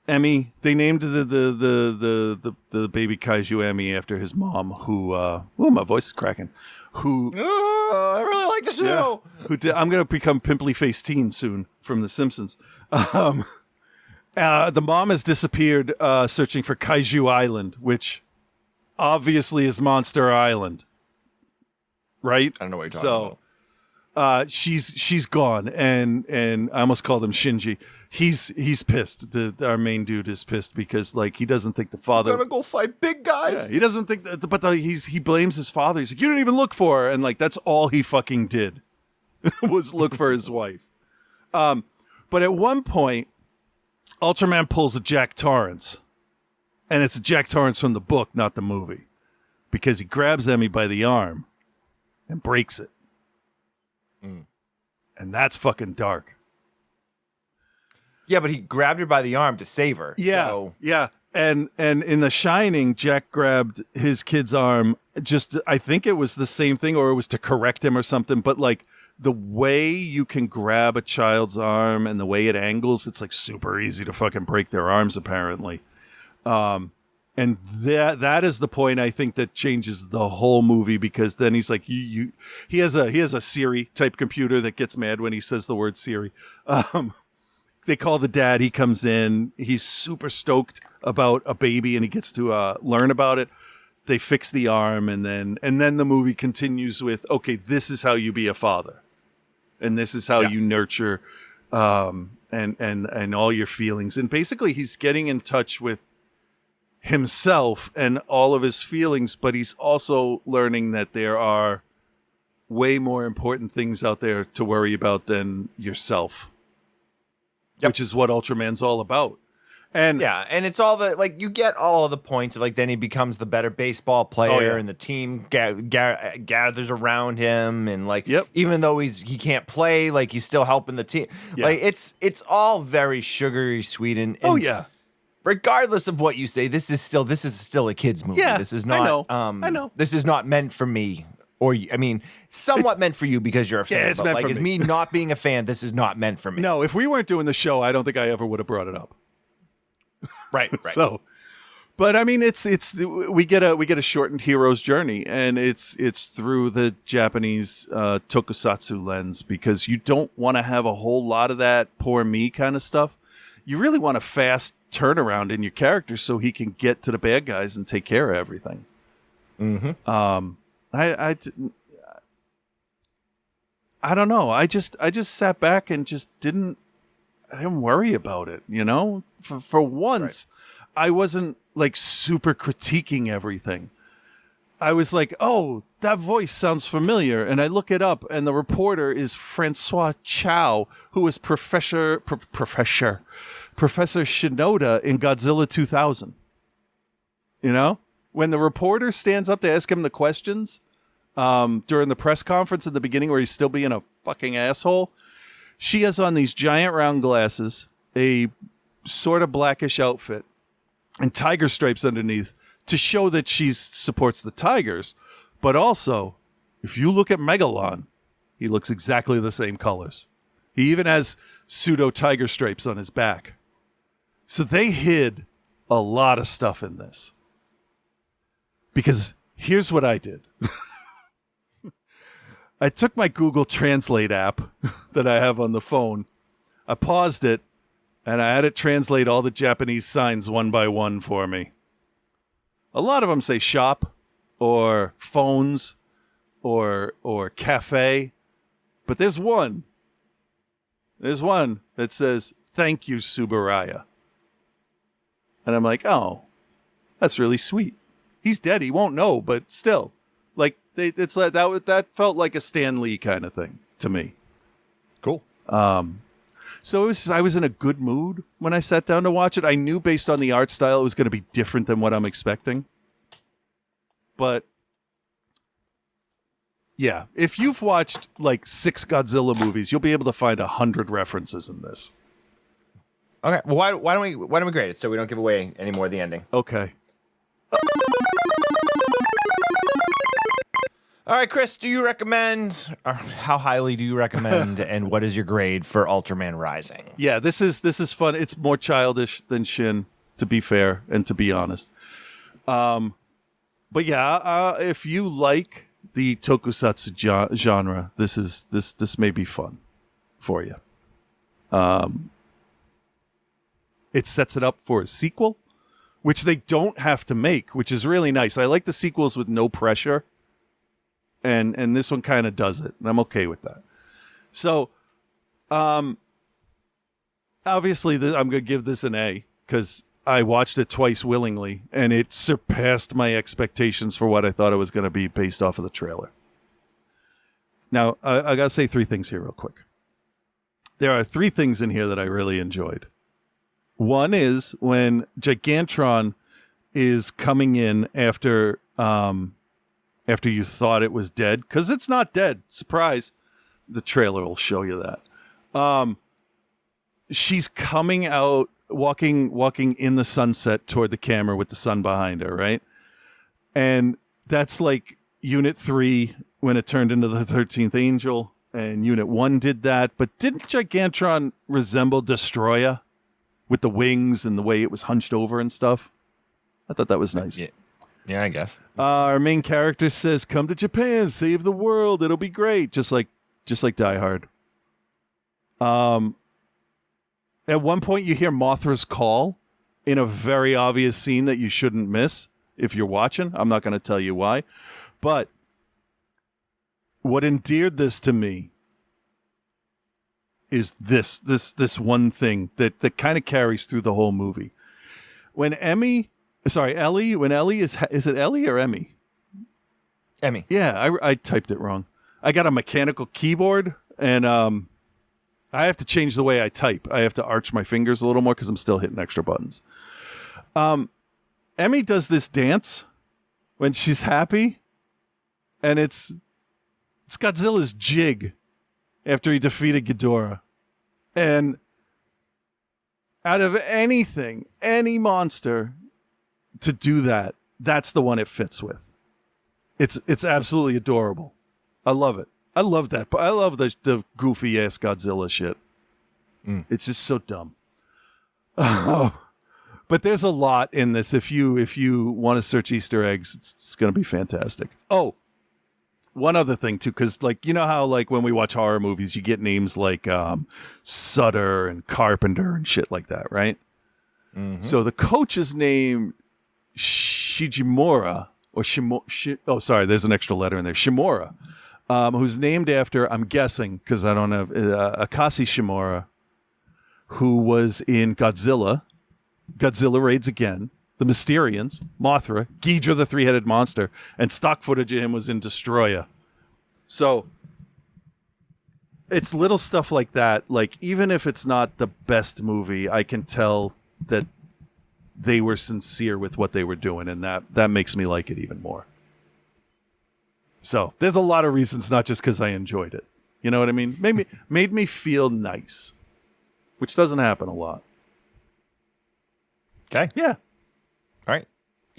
Emmy. They named the baby kaiju Emmy after his mom, who my voice is cracking. I really like the show. Yeah, I'm gonna become Pimply Face Teen soon from The Simpsons. The mom has disappeared searching for Kaiju Island, which obviously is Monster Island, right? I don't know what you're talking about. She's gone, and I almost called him Shinji. He's pissed. Our main dude is pissed because like he doesn't think the father. Gonna go fight big guys. Yeah, he doesn't think that, but he blames his father. He's like, you didn't even look for her, and like that's all he fucking did was look for his wife. But at one point, Ultraman pulls a Jack Torrance, and it's a Jack Torrance from the book, not the movie, because he grabs Emmy by the arm and breaks it. And that's fucking dark. Yeah, but he grabbed her by the arm to save her. Yeah, so. yeah. And in The Shining, Jack grabbed his kid's arm. I think it was the same thing, or it was to correct him or something. But like the way you can grab a child's arm and the way it angles, it's like super easy to fucking break their arms, apparently. And that is the point I think that changes the whole movie, because then he's like, he has a Siri type computer that gets mad when he says the word Siri. They call the dad. He comes in. He's super stoked about a baby, and he gets to learn about it. They fix the arm, and then the movie continues with, okay, this is how you be a father, and this is how you nurture and all your feelings. And basically he's getting in touch with himself and all of his feelings, but he's also learning that there are way more important things out there to worry about than yourself, which is what Ultraman's all about. And yeah, and it's all the, like, you get all of the points of, like, then he becomes the better baseball player, and the team gathers around him, and, like, even though he can't play, like, he's still helping the team. Like, it's all very sugary sweet, and regardless of what you say, this is still a kid's movie. Yeah, this is not. I know. This is not meant for me. Or, I mean, somewhat meant for you because you're a fan. Yeah, it's but meant like, for as me. me not being a fan, this is not meant for me. No, if we weren't doing the show, I don't think I ever would have brought it up. Right. So, but I mean, we get a shortened hero's journey, and it's through the Japanese tokusatsu lens, because you don't want to have a whole lot of that poor me kind of stuff. You really want a fast turnaround in your character so he can get to the bad guys and take care of everything. Mm-hmm. I don't know. I just sat back and just didn't worry about it, you know? For once, I wasn't like super critiquing everything. I was like, oh, that voice sounds familiar. And I look it up, and the reporter is Francois Chow, who was Professor Shinoda in Godzilla 2000. You know? When the reporter stands up to ask him the questions during the press conference at the beginning where he's still being a fucking asshole, she has on these giant round glasses, a sort of blackish outfit, and tiger stripes underneath to show that she supports the tigers. But also, if you look at Megalon, he looks exactly the same colors. He even has pseudo tiger stripes on his back. So they hid a lot of stuff in this. Because here's what I did. I took my Google Translate app that I have on the phone. I paused it, and I had it translate all the Japanese signs one by one for me. A lot of them say shop, or phones, or cafe. But there's one. There's one that says, "Thank you, Subaraya." And I'm like, oh, that's really sweet. He's dead. He won't know, but still. Like, it's like that felt like a Stan Lee kind of thing to me. Cool. So I was in a good mood when I sat down to watch it. I knew based on the art style it was going to be different than what I'm expecting. But yeah, if you've watched like 6 Godzilla movies, you'll be able to find 100 references in this. Okay. Well, why don't we grade it so we don't give away any more of the ending? Okay. All right, Chris, do you recommend, or how highly do you recommend, and what is your grade for Ultraman Rising? Yeah, this is fun. It's more childish than Shin, to be fair and to be honest. But yeah, if you like the tokusatsu genre, this may be fun for you. It sets it up for a sequel, which they don't have to make, which is really nice. I like the sequels with no pressure. And this one kind of does it, and I'm okay with that. So, obviously, I'm going to give this an A, because I watched it twice willingly, and it surpassed my expectations for what I thought it was going to be based off of the trailer. Now, I got to say 3 things here real quick. There are 3 things in here that I really enjoyed. One is when Gigantron is coming in after you thought it was dead, because it's not dead. Surprise. The trailer will show you that. She's coming out, walking in the sunset toward the camera with the sun behind her, right? And that's like Unit 3 when it turned into the 13th Angel, and Unit 1 did that. But didn't Gigantron resemble Destroya with the wings and the way it was hunched over and stuff? I thought that was nice. Yeah, I guess. Our main character says, "Come to Japan, save the world. It'll be great." Just like Die Hard. At one point, you hear Mothra's call in a very obvious scene that you shouldn't miss if you're watching. I'm not going to tell you why. But what endeared this to me is this one thing that kind of carries through the whole movie. When Ellie, when Ellie is it Ellie or Emmy? Emmy. Yeah, I typed it wrong. I got a mechanical keyboard, and I have to change the way I type. I have to arch my fingers a little more because I'm still hitting extra buttons. Emmy does this dance when she's happy, and it's Godzilla's jig after he defeated Ghidorah. And out of anything, any monster to do that, that's the one it fits with. It's absolutely adorable. I love it. I love that. I love the goofy ass Godzilla shit. It's just so dumb. But there's a lot in this. If you want to search Easter eggs, it's going to be fantastic. Oh, one other thing too, because like you know how like when we watch horror movies, you get names like Sutter and Carpenter and shit like that, right? Mm-hmm. So the coach is named Shijimura or there's an extra letter in there. Shimura, who's named after, I'm guessing because I don't know, Akashi Shimura, who was in Godzilla Raids Again, The Mysterians, Mothra, Ghidra the Three-Headed Monster, and stock footage of him was in Destroya. So it's little stuff like that. Like, even if it's not the best movie, I can tell that they were sincere with what they were doing, and that makes me like it even more. So there's a lot of reasons, not just because I enjoyed it. You know what I mean? Made me feel nice, which doesn't happen a lot. Okay. Yeah. All right.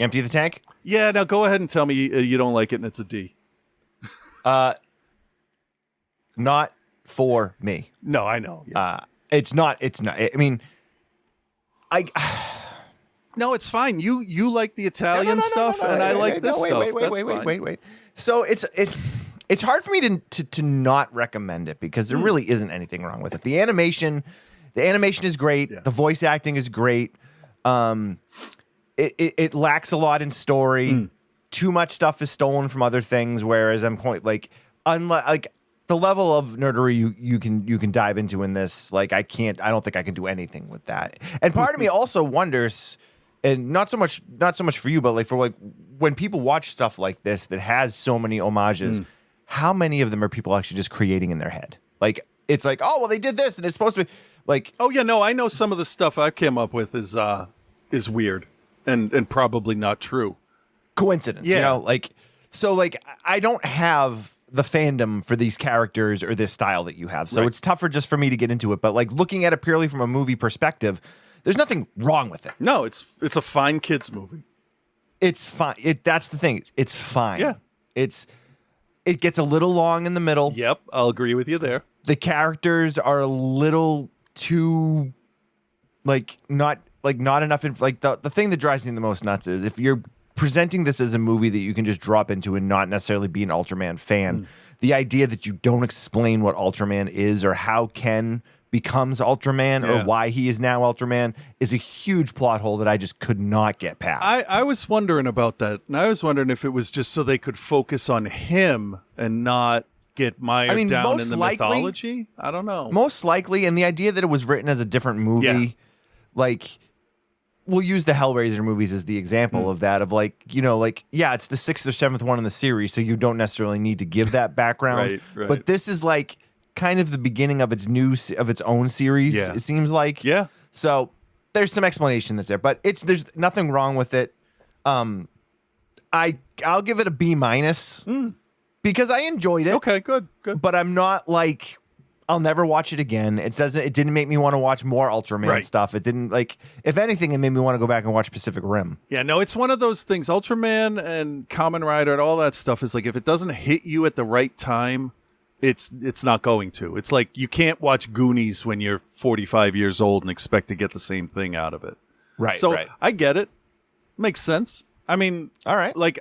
Empty the tank? Yeah, now go ahead and tell me you don't like it and it's a D. Not for me. No, I know. Yeah. It's not. I mean, No, it's fine. You like the Italian stuff, and I like this stuff. Wait. So it's hard for me to not recommend it because there really isn't anything wrong with it. The animation is great. Yeah. The voice acting is great. It lacks a lot in story. Too much stuff is stolen from other things. Whereas I'm quite unlike the level of nerdery you can dive into in this. Like I don't think I can do anything with that. And part of me also wonders, and not so much for you, but like for like when people watch stuff like this that has so many homages, how many of them are people actually just creating in their head? Like it's like, oh well, they did this, and it's supposed to be like, oh yeah, no, I know some of the stuff I came up with is weird and probably not true. Coincidence, yeah. You know, like so, like I don't have the fandom for these characters or this style that you have, so it's tougher just for me to get into it. But like looking at it purely from a movie perspective, there's nothing wrong with it. No, it's a fine kids movie. It's fine. That's the thing. It's fine. Yeah. It gets a little long in the middle. Yep, I'll agree with you there. The characters are a little too not enough. The thing that drives me the most nuts is if you're presenting this as a movie that you can just drop into and not necessarily be an Ultraman fan, the idea that you don't explain what Ultraman is or how Ken becomes Ultraman or why he is now Ultraman is a huge plot hole that I just could not get past. I was wondering about that, and I was wondering if it was just so they could focus on him and not get mired down in the mythology. I don't know. Most likely, and the idea that it was written as a different movie, like we'll use the Hellraiser movies as the example of that, of like, you know, like, yeah, it's the 6th or 7th one in the series, so you don't necessarily need to give that background. Right. But this is like kind of the beginning of its own series, it seems like. Yeah. So there's some explanation that's there, but there's nothing wrong with it. I'll give it a B- because I enjoyed it. Okay, good. But I'm not like, I'll never watch it again. It didn't make me want to watch more Ultraman stuff. It didn't, like, if anything, it made me want to go back and watch Pacific Rim. Yeah, no, it's one of those things. Ultraman and Kamen Rider and all that stuff is like, if it doesn't hit you at the right time, it's not going to. It's like you can't watch Goonies when you're 45 years old and expect to get the same thing out of it. Right. So I get it. Makes sense. I mean, all right. Like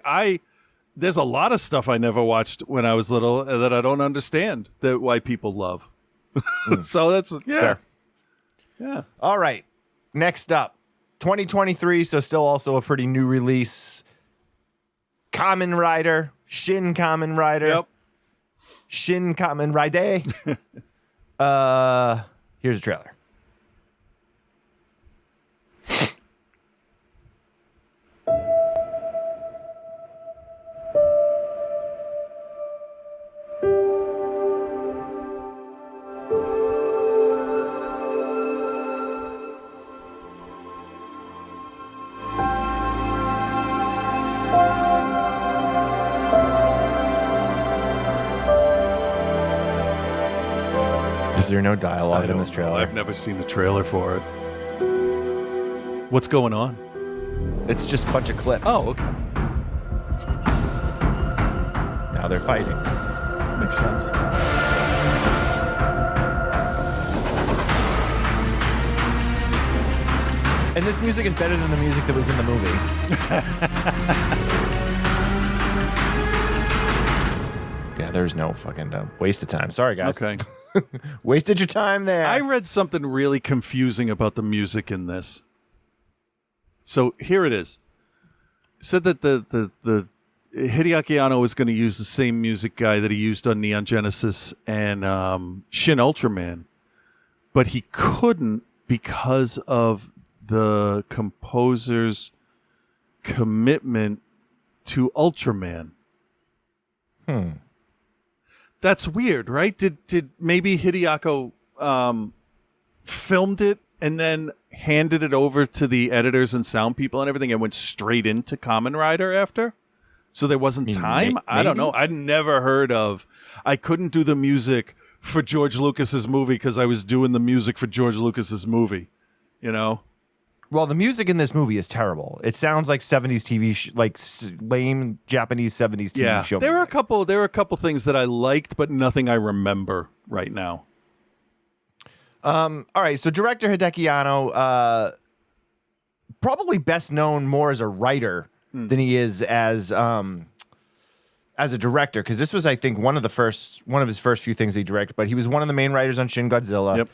there's a lot of stuff I never watched when I was little that I don't understand why people love. So that's fair. Yeah. All right. Next up, 2023, so still also a pretty new release. Kamen Rider, Shin Kamen Rider. Yep. Shin Kamen Rider. Here's a trailer. Is there no dialogue in this trailer? I've never seen the trailer for it. What's going on? It's just a bunch of clips. Oh, okay. Now they're fighting. Makes sense. And this music is better than the music that was in the movie. Yeah, there's no fucking waste of time. Sorry, guys. Okay. Wasted your time there. I read something really confusing about the music in this. So here it is. It said that the Hideaki Anno was going to use the same music guy that he used on Neon Genesis and Shin Ultraman, but he couldn't because of the composer's commitment to Ultraman. That's weird, right? Did maybe Hideaki filmed it and then handed it over to the editors and sound people and everything and went straight into Kamen Rider after? So there wasn't time? I don't know. I'd never heard of... I couldn't do the music for George Lucas's movie because I was doing the music for George Lucas's movie, you know? Well, the music in this movie is terrible. It sounds like 70s TV, lame Japanese 70s TV show. There were a couple things that I liked, but nothing I remember right now. All right, so director Hideaki Anno, probably best known more as a writer than he is as a director, because this was, I think, one of his first few things he directed. But he was one of the main writers on Shin Godzilla. Yep.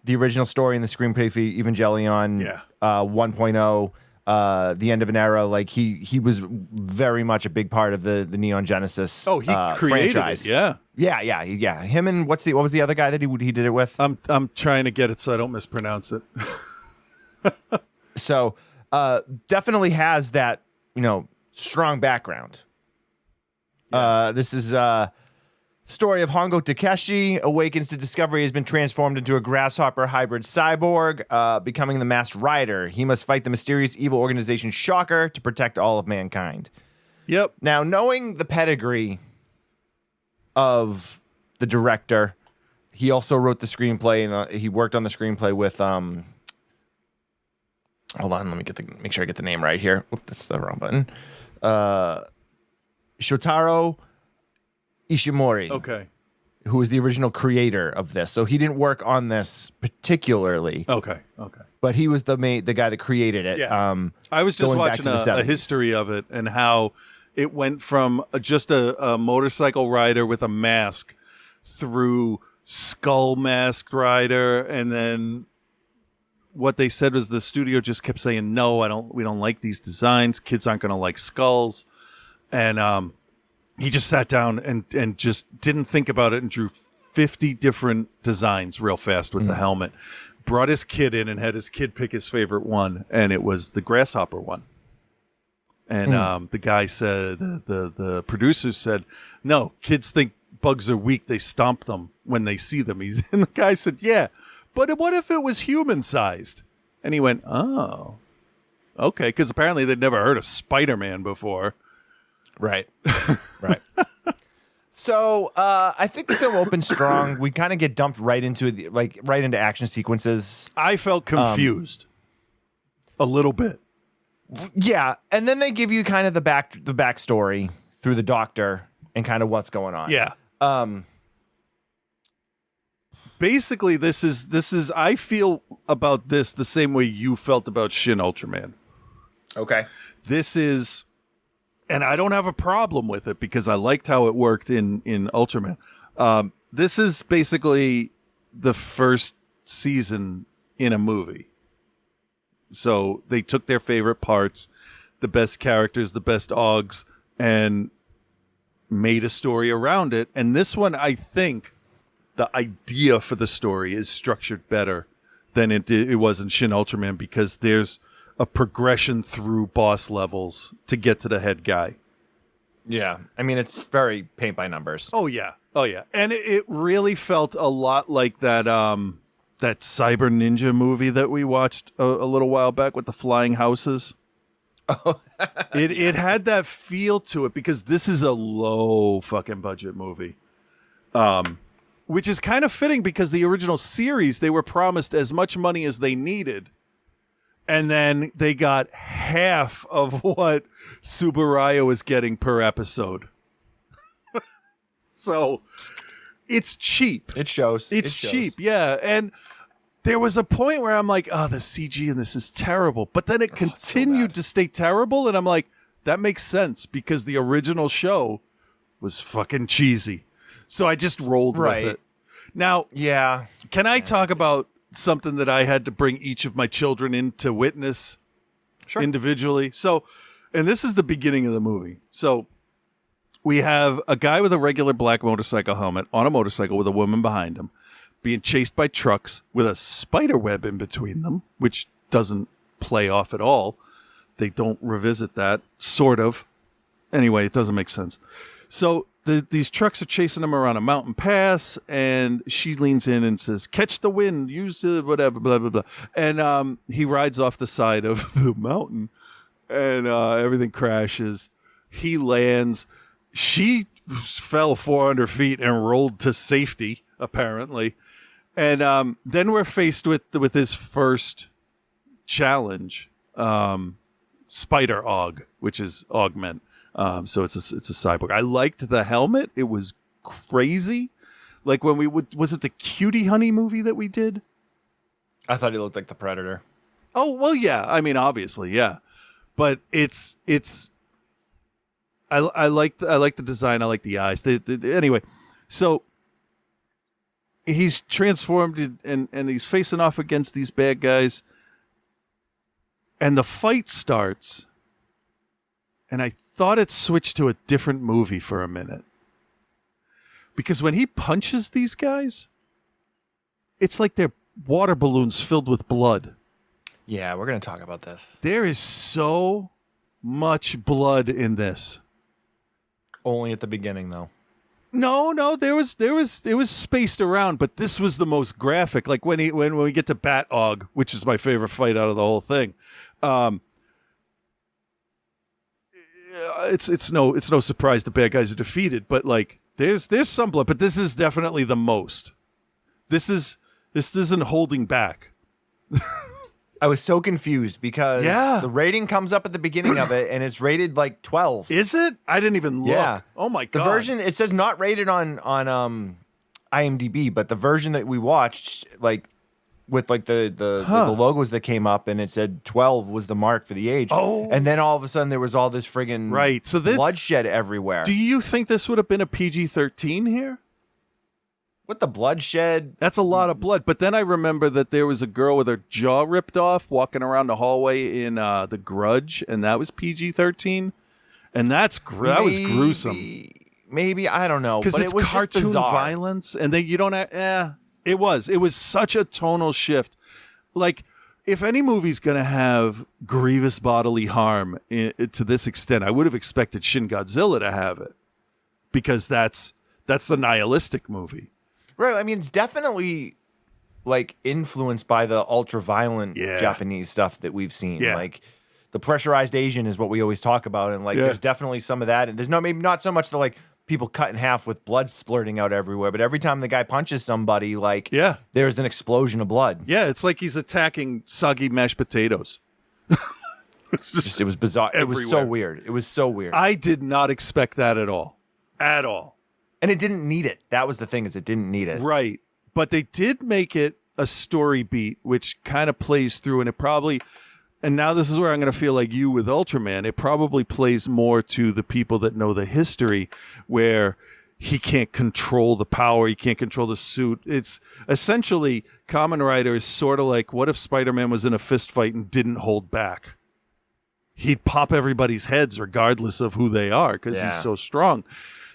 The original story and the screenplay for Evangelion 1.0, the end of an era. Like he was very much a big part of the Neon Genesis. Oh, he created franchise. it. Yeah. Yeah. Him and what was the other guy that he did it with? I'm trying to get it so I don't mispronounce it. So definitely has that strong background. This is story of Hongo Takeshi awakens to discover he has been transformed into a grasshopper hybrid cyborg, becoming the masked rider. He must fight the mysterious evil organization Shocker to protect all of mankind. Yep. Now, knowing the pedigree of the director, he also wrote the screenplay, and he worked on the screenplay with hold on, let me make sure I get the name right here. Oop, that's the wrong button. Shotaro Ishimori. Okay. Who was the original creator of this. So he didn't work on this particularly. Okay. But he was the guy that created it. Yeah. I was just watching a history of it and how it went from just a motorcycle rider with a mask through skull masked rider, and then what they said was the studio just kept saying, no, we don't like these designs. Kids aren't going to like skulls. And he just sat down and just didn't think about it and drew 50 different designs real fast with the helmet. Brought his kid in and had his kid pick his favorite one, and it was the grasshopper one. And the guy said, the producers said, no, kids think bugs are weak. They stomp them when they see them. And the guy said, yeah, but what if it was human-sized? And he went, oh, okay, because apparently they'd never heard of Spider-Man before. Right. So I think the film opens strong. We kind of get dumped right into action sequences. I felt confused a little bit. Yeah, and then they give you kind of the backstory through the doctor and kind of what's going on. Yeah. Basically, this is I feel about this the same way you felt about Shin Ultraman. Okay. This is. And I don't have a problem with it because I liked how it worked in Ultraman. This is basically the first season in a movie. So they took their favorite parts, the best characters, the best Augs, and made a story around it. And this one, I think, the idea for the story is structured better than it was in Shin Ultraman, because there's a progression through boss levels to get to the head guy. Yeah. I mean, it's very paint by numbers. Oh yeah. And it really felt a lot like that that Cyber Ninja movie that we watched a little while back with the flying houses. Oh. it had that feel to it, because this is a low fucking budget movie. Which is kind of fitting, because the original series, they were promised as much money as they needed. And then they got half of what Tsuburaya was getting per episode. So it's cheap. It shows. It's cheap, yeah. And there was a point where I'm like, oh, the CG in this is terrible. But then it continued to stay terrible. And I'm like, that makes sense, because the original show was fucking cheesy. So I just rolled with it. Now, yeah. Can I talk about something that I had to bring each of my children in to witness individually? So, and this is the beginning of the movie. So we have a guy with a regular black motorcycle helmet on a motorcycle with a woman behind him being chased by trucks with a spider web in between them, which doesn't play off at all. They don't revisit that, sort of. Anyway, it doesn't make sense. So these trucks are chasing him around a mountain pass, and she leans in and says, "Catch the wind, use the whatever, blah, blah, blah." And he rides off the side of the mountain, and everything crashes. He lands. She fell 400 feet and rolled to safety, apparently. And then we're faced with his first challenge, Spider Aug, which is augment. So it's a cyborg. I liked the helmet. It was crazy. Like when was it the Cutie Honey movie that we did? I thought he looked like the Predator. Oh, well, yeah. I mean, obviously, yeah. But I like the design. I like the eyes. Anyway, so he's transformed and he's facing off against these bad guys. And the fight starts. And I thought it switched to a different movie for a minute. Because when he punches these guys, it's like they're water balloons filled with blood. Yeah, we're going to talk about this. There is so much blood in this. Only at the beginning, though. No, it was spaced around, but this was the most graphic. Like when we get to Bat Og, which is my favorite fight out of the whole thing. It's no surprise the bad guys are defeated, but like there's some blood, but this is definitely the most. This isn't holding back. I was so confused because Yeah. the rating comes up at the beginning of it and it's rated like 12. Is it? I didn't even look. Yeah. Oh my The god. version, it says not rated on IMDb, but the version that we watched, like with like the logos that came up and it said 12 was the mark for the age. Oh. And then all of a sudden there was all this friggin' Right. So bloodshed everywhere. do you think this would have been a PG-13 here? With the bloodshed? That's a lot of blood. But then I remember that there was a girl with her jaw ripped off walking around the hallway in The Grudge, and that was PG-13. And that was gruesome. Maybe, I don't know. Because But it's it was just cartoon bizarre. violence, and then you don't. It was such a tonal shift. Like, if any movie's gonna have grievous bodily harm to this extent, I would have expected Shin Godzilla to have it, because that's the nihilistic movie. Right. I mean, it's definitely like influenced by the ultra violent Yeah. Japanese stuff that we've seen. Yeah. Like the pressurized Asian is what we always talk about. And like, Yeah. there's definitely some of that. And there's maybe not so much the like people cut in half with blood splurting out everywhere, but every time the guy punches somebody, like Yeah. there's an explosion of blood. Yeah, it's like he's attacking soggy mashed potatoes. It's just It was bizarre. It was so everywhere. weird. It was so weird. I did not expect that at all. At all. And it didn't need it. That was the thing, is it didn't need it. Right. But they did make it a story beat, which kind of plays through, and it probably, and now this is where I'm going to feel like you with Ultraman, it probably plays more to the people that know the history, where he can't control the power, he can't control the suit. It's essentially, Kamen Rider is sort of like, what if Spider-Man was in a fist fight and didn't hold back? He'd pop everybody's heads regardless of who they are, because Yeah. he's so strong.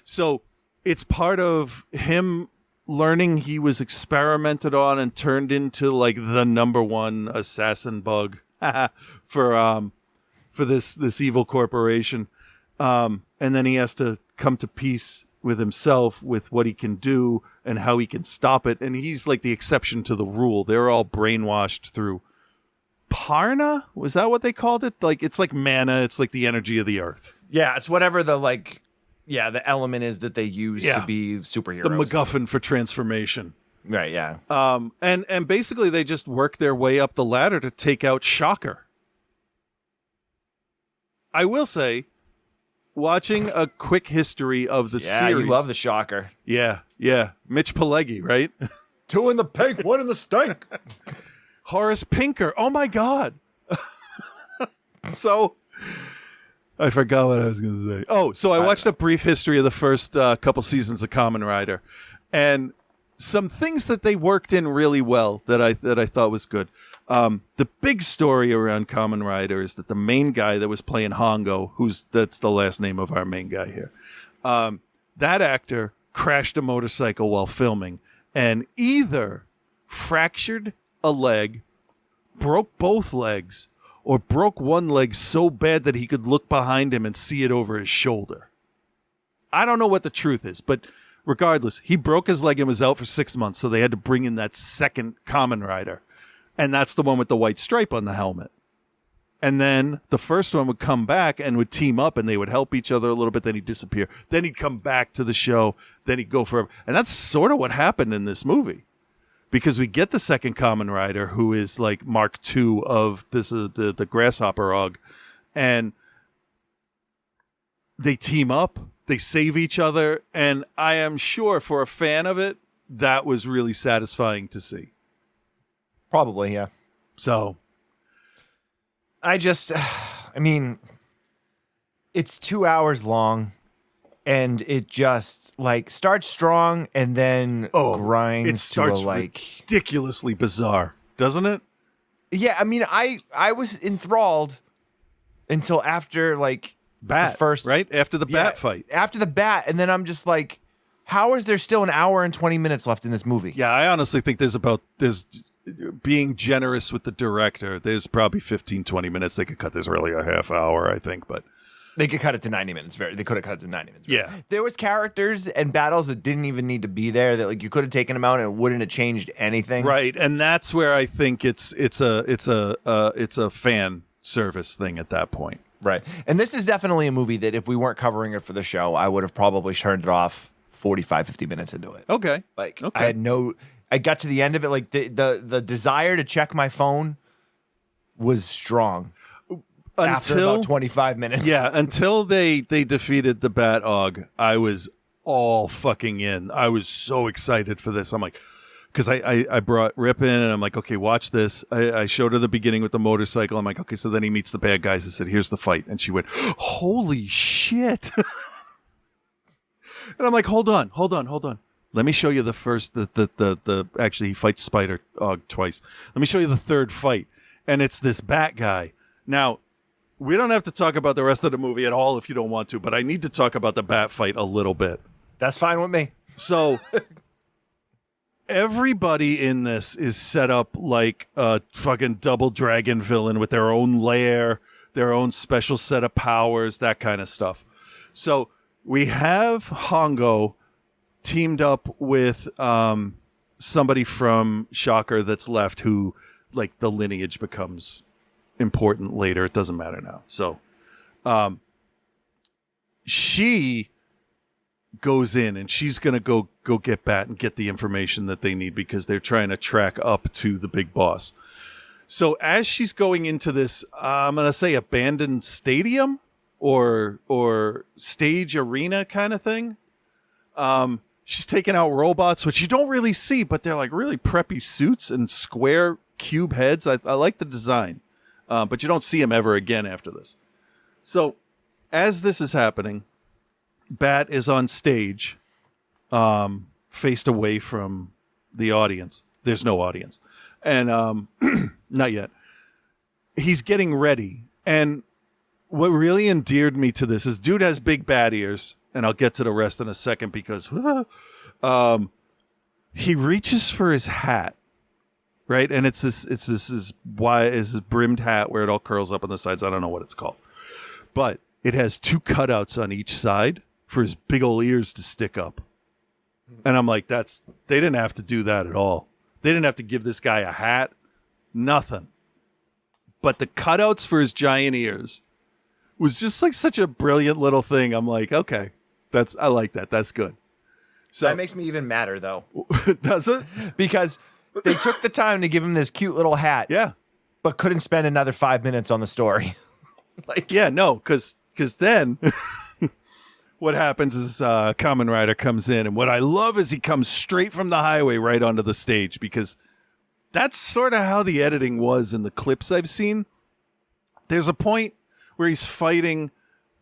So it's part of him learning he was experimented on and turned into like the number one assassin bug for this evil corporation. And then he has to come to peace with himself, with what he can do and how he can stop it. And he's like the exception to the rule. They're all brainwashed through Parna. Was that what they called it? Like, it's like mana. It's like the energy of the earth. Yeah, it's whatever the the element is that they use to be superheroes. The MacGuffin for transformation. Right, yeah. And basically they just work their way up the ladder to take out Shocker. I will say, watching a quick history of the series. You love the Shocker. Yeah. Mitch Pileggi, right? 2 in the pink, 1 in the stink. Horace Pinker. Oh my God. So I forgot what I was going to say. Oh, so I watched a brief history of the first couple seasons of Kamen Rider, and some things that they worked in really well that I thought was good. The big story around Kamen Rider is that the main guy that was playing Hongo, that's the last name of our main guy here, that actor crashed a motorcycle while filming and either fractured a leg, broke both legs, or broke one leg so bad that he could look behind him and see it over his shoulder. I don't know what the truth is, but regardless, he broke his leg and was out for 6 months, so they had to bring in that second Kamen Rider. And that's the one with the white stripe on the helmet. And then the first one would come back and would team up, and they would help each other a little bit, then he'd disappear. Then he'd come back to the show, then he'd go forever. And that's sort of what happened in this movie. Because we get the second Kamen Rider, who is like Mark II of this the Grasshopper Og, and they team up, they save each other, and I am sure for a fan of it, that was really satisfying to see. Probably, yeah. So, I mean, it's 2 hours long. And it just starts strong and then grinds. It starts to ridiculously bizarre, doesn't it? Yeah, I mean, I was enthralled until after Bat, the first right after the Bat fight. After the Bat, and then I'm just like, how is there still an hour and 20 minutes left in this movie? Yeah, I honestly think there's being generous with the director. There's probably 15, 20 minutes. They could cut this really a half hour, I think, but. They could cut it to 90 minutes. They could have cut it to 90 minutes. Yeah. There was characters and battles that didn't even need to be there, that you could have taken them out and it wouldn't have changed anything. Right. And that's where I think it's a fan service thing at that point. Right. And this is definitely a movie that if we weren't covering it for the show, I would have probably turned it off 45, 50 minutes into it. Okay. I got to the end of it. The desire to check my phone was strong. After about 25 minutes. Yeah, until they defeated the Bat Og, I was all fucking in. I was so excited for this. I'm like, because I brought Rip in and I'm like, okay, watch this. I showed her the beginning with the motorcycle. I'm like, okay, so then he meets the bad guys. I said, here's the fight. And she went, holy shit. And I'm like, hold on. Let me show you the first, actually he fights Spider Og twice. Let me show you the third fight. And it's this Bat guy. Now, we don't have to talk about the rest of the movie at all if you don't want to, but I need to talk about the Bat fight a little bit. That's fine with me. So, everybody in this is set up like a fucking double dragon villain with their own lair, their own special set of powers, that kind of stuff. So, we have Hongo teamed up with somebody from Shocker that's left who, the lineage becomes important later. It doesn't matter now. So she goes in and she's gonna go get Bat and get the information that they need because they're trying to track up to the big boss. So as she's going into this, I'm gonna say abandoned stadium or stage arena kind of thing, she's taking out robots, which you don't really see, but they're really preppy suits and square cube heads. I like the design. But you don't see him ever again after this. So, as this is happening, Bat is on stage, faced away from the audience. There's no audience. And, not yet. He's getting ready. And what really endeared me to this is dude has big bat ears, and I'll get to the rest in a second because, he reaches for his hat, right? And it's this brimmed hat where it all curls up on the sides. I don't know what it's called, but it has 2 cutouts on each side for his big old ears to stick up. And I'm like, they didn't have to do that at all. They didn't have to give this guy a hat, nothing. But the cutouts for his giant ears was just like such a brilliant little thing. I'm like, okay, I like that. That's good. So That makes me even madder, though. does it? Because they took the time to give him this cute little hat. Yeah. But couldn't spend another 5 minutes on the story. Because then what happens is Kamen Rider comes in, and what I love is he comes straight from the highway right onto the stage, because that's sort of how the editing was in the clips I've seen. There's a point where he's fighting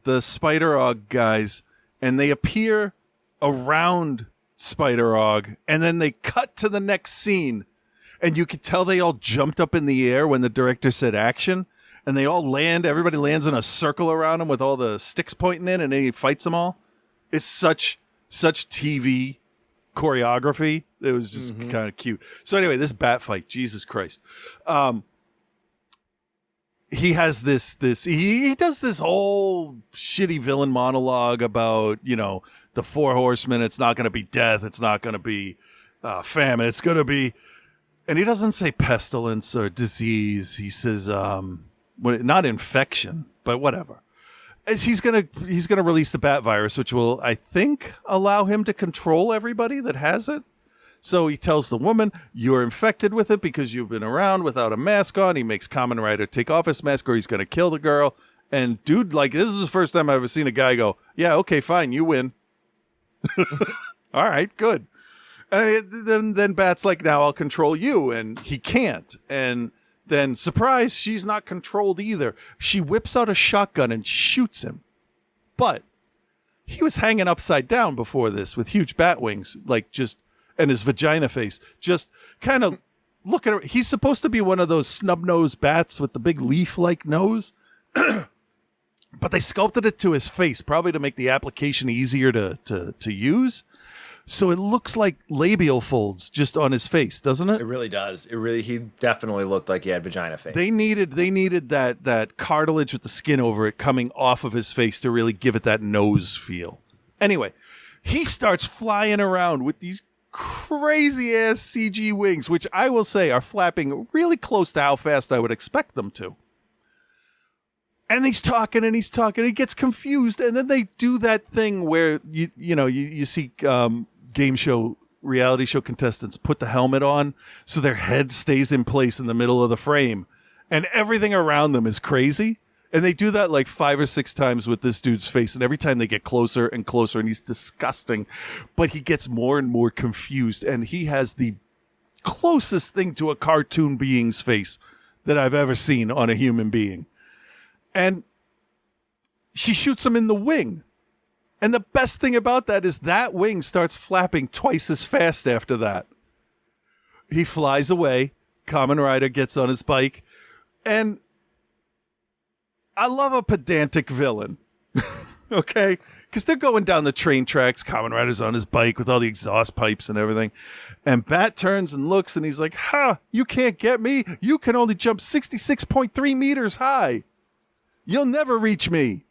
the Spider-Og guys, and they appear around Spider-Og, and then they cut to the next scene, and you could tell they all jumped up in the air when the director said action, and they all land. Everybody lands in a circle around him with all the sticks pointing in, and then he fights them all. It's such TV choreography. It was just kind of cute. So anyway, this bat fight, Jesus Christ. He has he does this whole shitty villain monologue about, the 4 horsemen. It's not going to be death. It's not going to be famine. It's going to be, and he doesn't say pestilence or disease. He says, not infection, but whatever. As he's gonna release the bat virus, which will, I think, allow him to control everybody that has it. So he tells the woman, "You're infected with it because you've been around without a mask on." He makes Kamen Rider take off his mask, or he's gonna kill the girl. And dude, like, this is the first time I've ever seen a guy go, "Yeah, okay, fine, you win." All right, good. And then Bat's like, "Now I'll control you," and he can't. And then, surprise, she's not controlled either. She whips out a shotgun and shoots him. But he was hanging upside down before this with huge bat wings, and his vagina face. Just kind of looking at. He's supposed to be one of those snub-nosed bats with the big leaf-like nose. But they sculpted it to his face, probably to make the application easier to use. So it looks like labial folds just on his face, doesn't it? It really does. He definitely looked like he had vagina face. They needed that cartilage with the skin over it coming off of his face to really give it that nose feel. Anyway, he starts flying around with these crazy ass CG wings, which I will say are flapping really close to how fast I would expect them to. And he's talking and he's talking. He gets confused, and then they do that thing where you see game show, reality show contestants put the helmet on so their head stays in place in the middle of the frame, and everything around them is crazy. And they do that like 5 or 6 times with this dude's face, and every time they get closer and closer, and he's disgusting. But he gets more and more confused, and he has the closest thing to a cartoon being's face that I've ever seen on a human being. And she shoots him in the wing. And the best thing about that is that wing starts flapping twice as fast after that. He flies away. Kamen Rider gets on his bike. And I love a pedantic villain. Okay? Because they're going down the train tracks. Kamen Rider's on his bike with all the exhaust pipes and everything. And Bat turns and looks, and he's like, "Ha, you can't get me. You can only jump 66.3 meters high. You'll never reach me."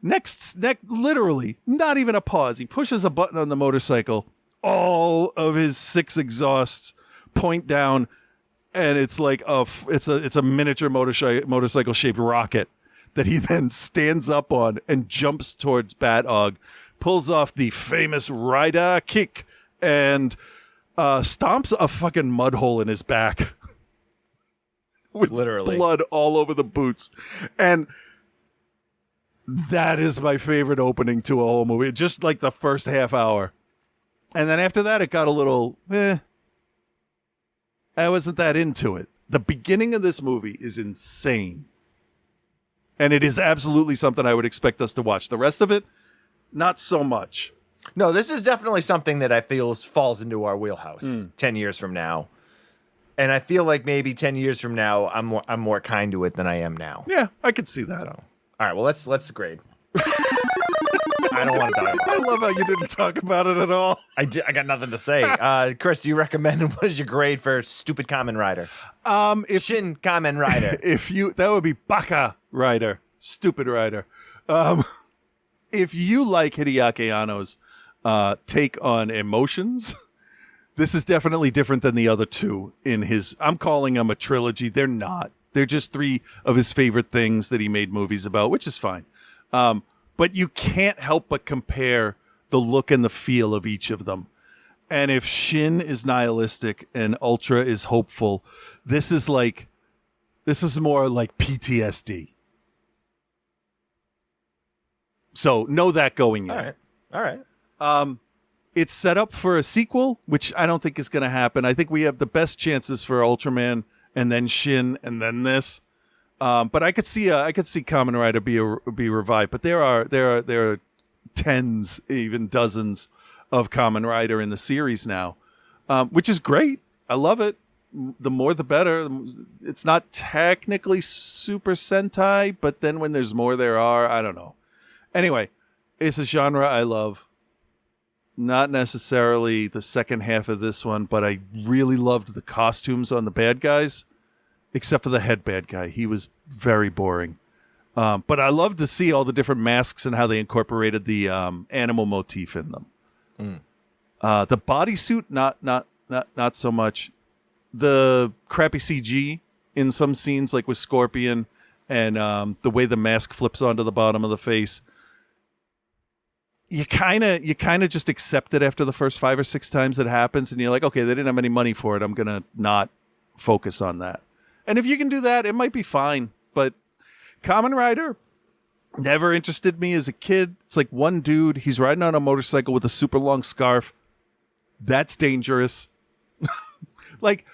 Next, literally, not even a pause. He pushes a button on the motorcycle. All of his 6 exhausts point down, and it's like it's a miniature motorcycle shaped rocket that he then stands up on and jumps towards Bat-Og, pulls off the famous Rider kick, and stomps a fucking mud hole in his back. With literally blood all over the boots. And that is my favorite opening to a whole movie. Just like the first half hour. And then after that, it got a little, I wasn't that into it. The beginning of this movie is insane. And it is absolutely something I would expect us to watch. The rest of it, not so much. No, this is definitely something that I feel falls into our wheelhouse 10 years from now. And I feel like maybe 10 years from now, I'm more kind to it than I am now. Yeah, I could see that. So, all right, well, let's grade. I don't want to talk about I it. love how you didn't talk about it at all. I got nothing to say. Chris, do you recommend, what is your grade for Stupid Kamen Rider? Shin Kamen Rider. That would be Baka Rider, Stupid Rider. If you like Hideaki Anno's take on emotions, this is definitely different than the other two in his. I'm calling them a trilogy. They're not. They're just three of his favorite things that he made movies about, which is fine. But you can't help but compare the look and the feel of each of them. And if Shin is nihilistic and Ultra is hopeful, this is more like PTSD. So know that going in. All right. It's set up for a sequel, which I don't think is going to happen. I think we have the best chances for Ultraman and then Shin and then this. But I could see Kamen Rider be revived. But there are tens, even dozens of Kamen Rider in the series now, which is great. I love it. The more, the better. It's not technically Super Sentai, but then when there's more, there are. I don't know. Anyway, it's a genre I love. Not necessarily the second half of this one, but I really loved the costumes on the bad guys, except for the head bad guy. He was very boring. But I love to see all the different masks and how they incorporated the animal motif in them. The bodysuit, not so much. The crappy CG in some scenes, like with Scorpion, and the way the mask flips onto the bottom of the face. You kind of just accept it after the first 5 or 6 times it happens, and you're like, okay, they didn't have any money for it. I'm gonna not focus on that. And if you can do that, it might be fine. But Kamen Rider never interested me as a kid. It's like one dude, he's riding on a motorcycle with a super long scarf. That's dangerous. Like,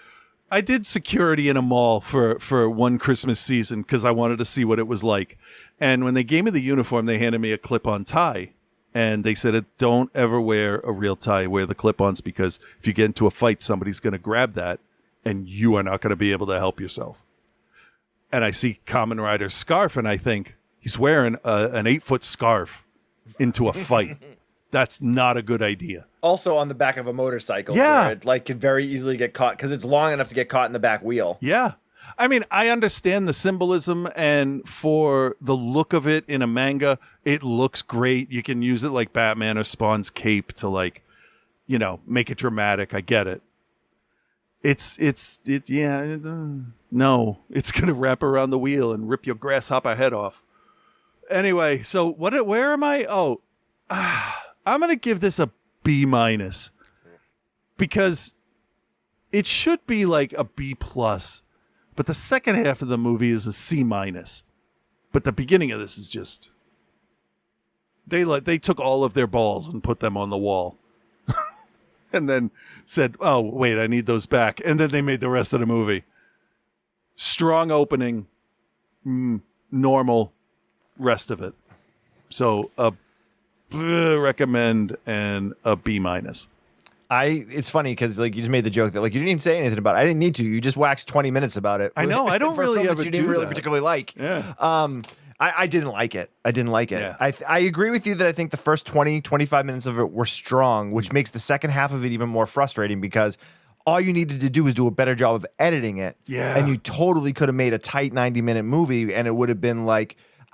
I did security in a mall for one Christmas season because I wanted to see what it was like. And when they gave me the uniform, they handed me a clip-on tie. And they said, don't ever wear a real tie. Wear the clip-ons, because if you get into a fight, somebody's going to grab that and you are not going to be able to help yourself. And I see Kamen Rider's scarf and I think, he's wearing an 8-foot scarf into a fight. That's not a good idea. Also on the back of a motorcycle. Yeah. Where it could very easily get caught because it's long enough to get caught in the back wheel. Yeah. I mean, I understand the symbolism, and for the look of it in a manga, it looks great. You can use it like Batman or Spawn's cape to make it dramatic. I get it. No, it's going to wrap around the wheel and rip your grasshopper head off. Anyway, so where am I? Oh, I'm going to give this a B-, because it should be like a B+. But the second half of the movie is a C-. But the beginning of this is just... They took all of their balls and put them on the wall. And then said, oh, wait, I need those back. And then they made the rest of the movie. Strong opening, normal rest of it. So a recommend and a B-. It's funny because you just made the joke that you didn't even say anything about it. I didn't need to. You just waxed 20 minutes about it. I know. I don't for a really film ever that you didn't do really that. particularly like. Yeah. I didn't like it. Yeah. I agree with you that I think the first 20, 25 minutes of it were strong, which makes the second half of it even more frustrating because all you needed to do was do a better job of editing it. Yeah. And you totally could have made a tight 90-minute movie and it would have been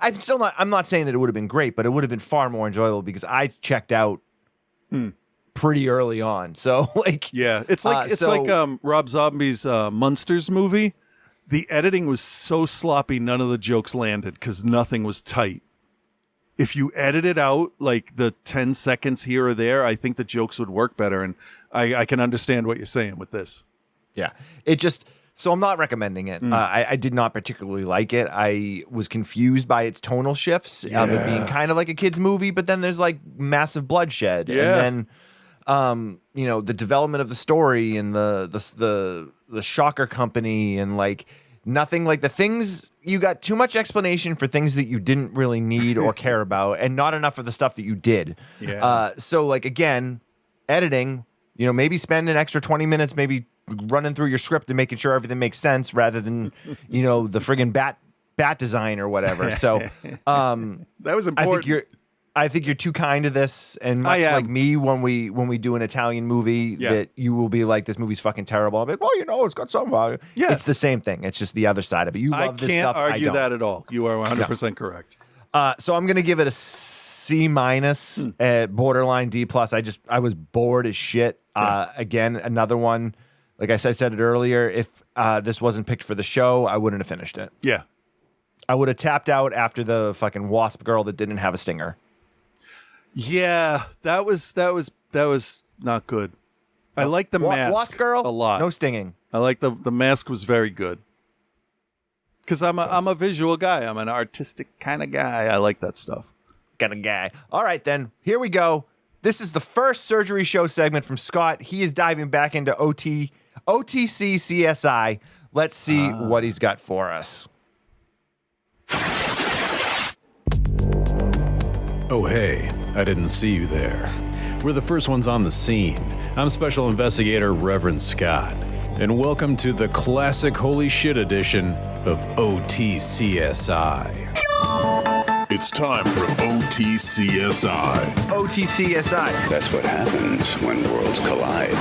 I'm not saying that it would have been great, but it would have been far more enjoyable because I checked out pretty early on. So yeah, it's like Rob Zombie's Munsters movie. The editing was so sloppy, none of the jokes landed because nothing was tight. If you edit it out like the 10 seconds here or there, I think the jokes would work better. And I can understand what you're saying with this. Yeah, so I'm not recommending it. I did not particularly like it. I was confused by its tonal shifts of it being kind of like a kid's movie, but then there's massive bloodshed. Yeah. And then, the development of the story and the shocker company and nothing the things, you got too much explanation for things that you didn't really need or care about and not enough for the stuff that you did. Yeah. So again, editing, maybe spend an extra 20 minutes, maybe running through your script and making sure everything makes sense rather than, the friggin' bat design or whatever. So, that was important. I think you're too kind to this, and much like me when we do an Italian movie, that you will be like, this movie's fucking terrible. I'm like, well, it's got some value. Yeah, it's the same thing. It's just the other side of it. You love this stuff. I can't argue that at all. You are 100% correct. So I'm gonna give it a C-, borderline D+. I was bored as shit. Again, another one. Like I said it earlier, if this wasn't picked for the show, I wouldn't have finished it. Yeah. I would have tapped out after the fucking wasp girl that didn't have a stinger. Yeah, that was not good. I like the mask wasp girl a lot. No stinging. I like the mask was very good. Because I'm a visual guy. I'm an artistic kind of guy. I like that stuff. Kind of guy. All right, then. Here we go. This is the first surgery show segment from Scott. He is diving back into OTC CSI. Let's see what he's got for us. Oh, hey, I didn't see you there. We're the first ones on the scene. I'm Special Investigator Reverend Scott, and welcome to the classic holy shit edition of OTCSI. It's time for OTCSI. OTCSI. That's what happens when worlds collide.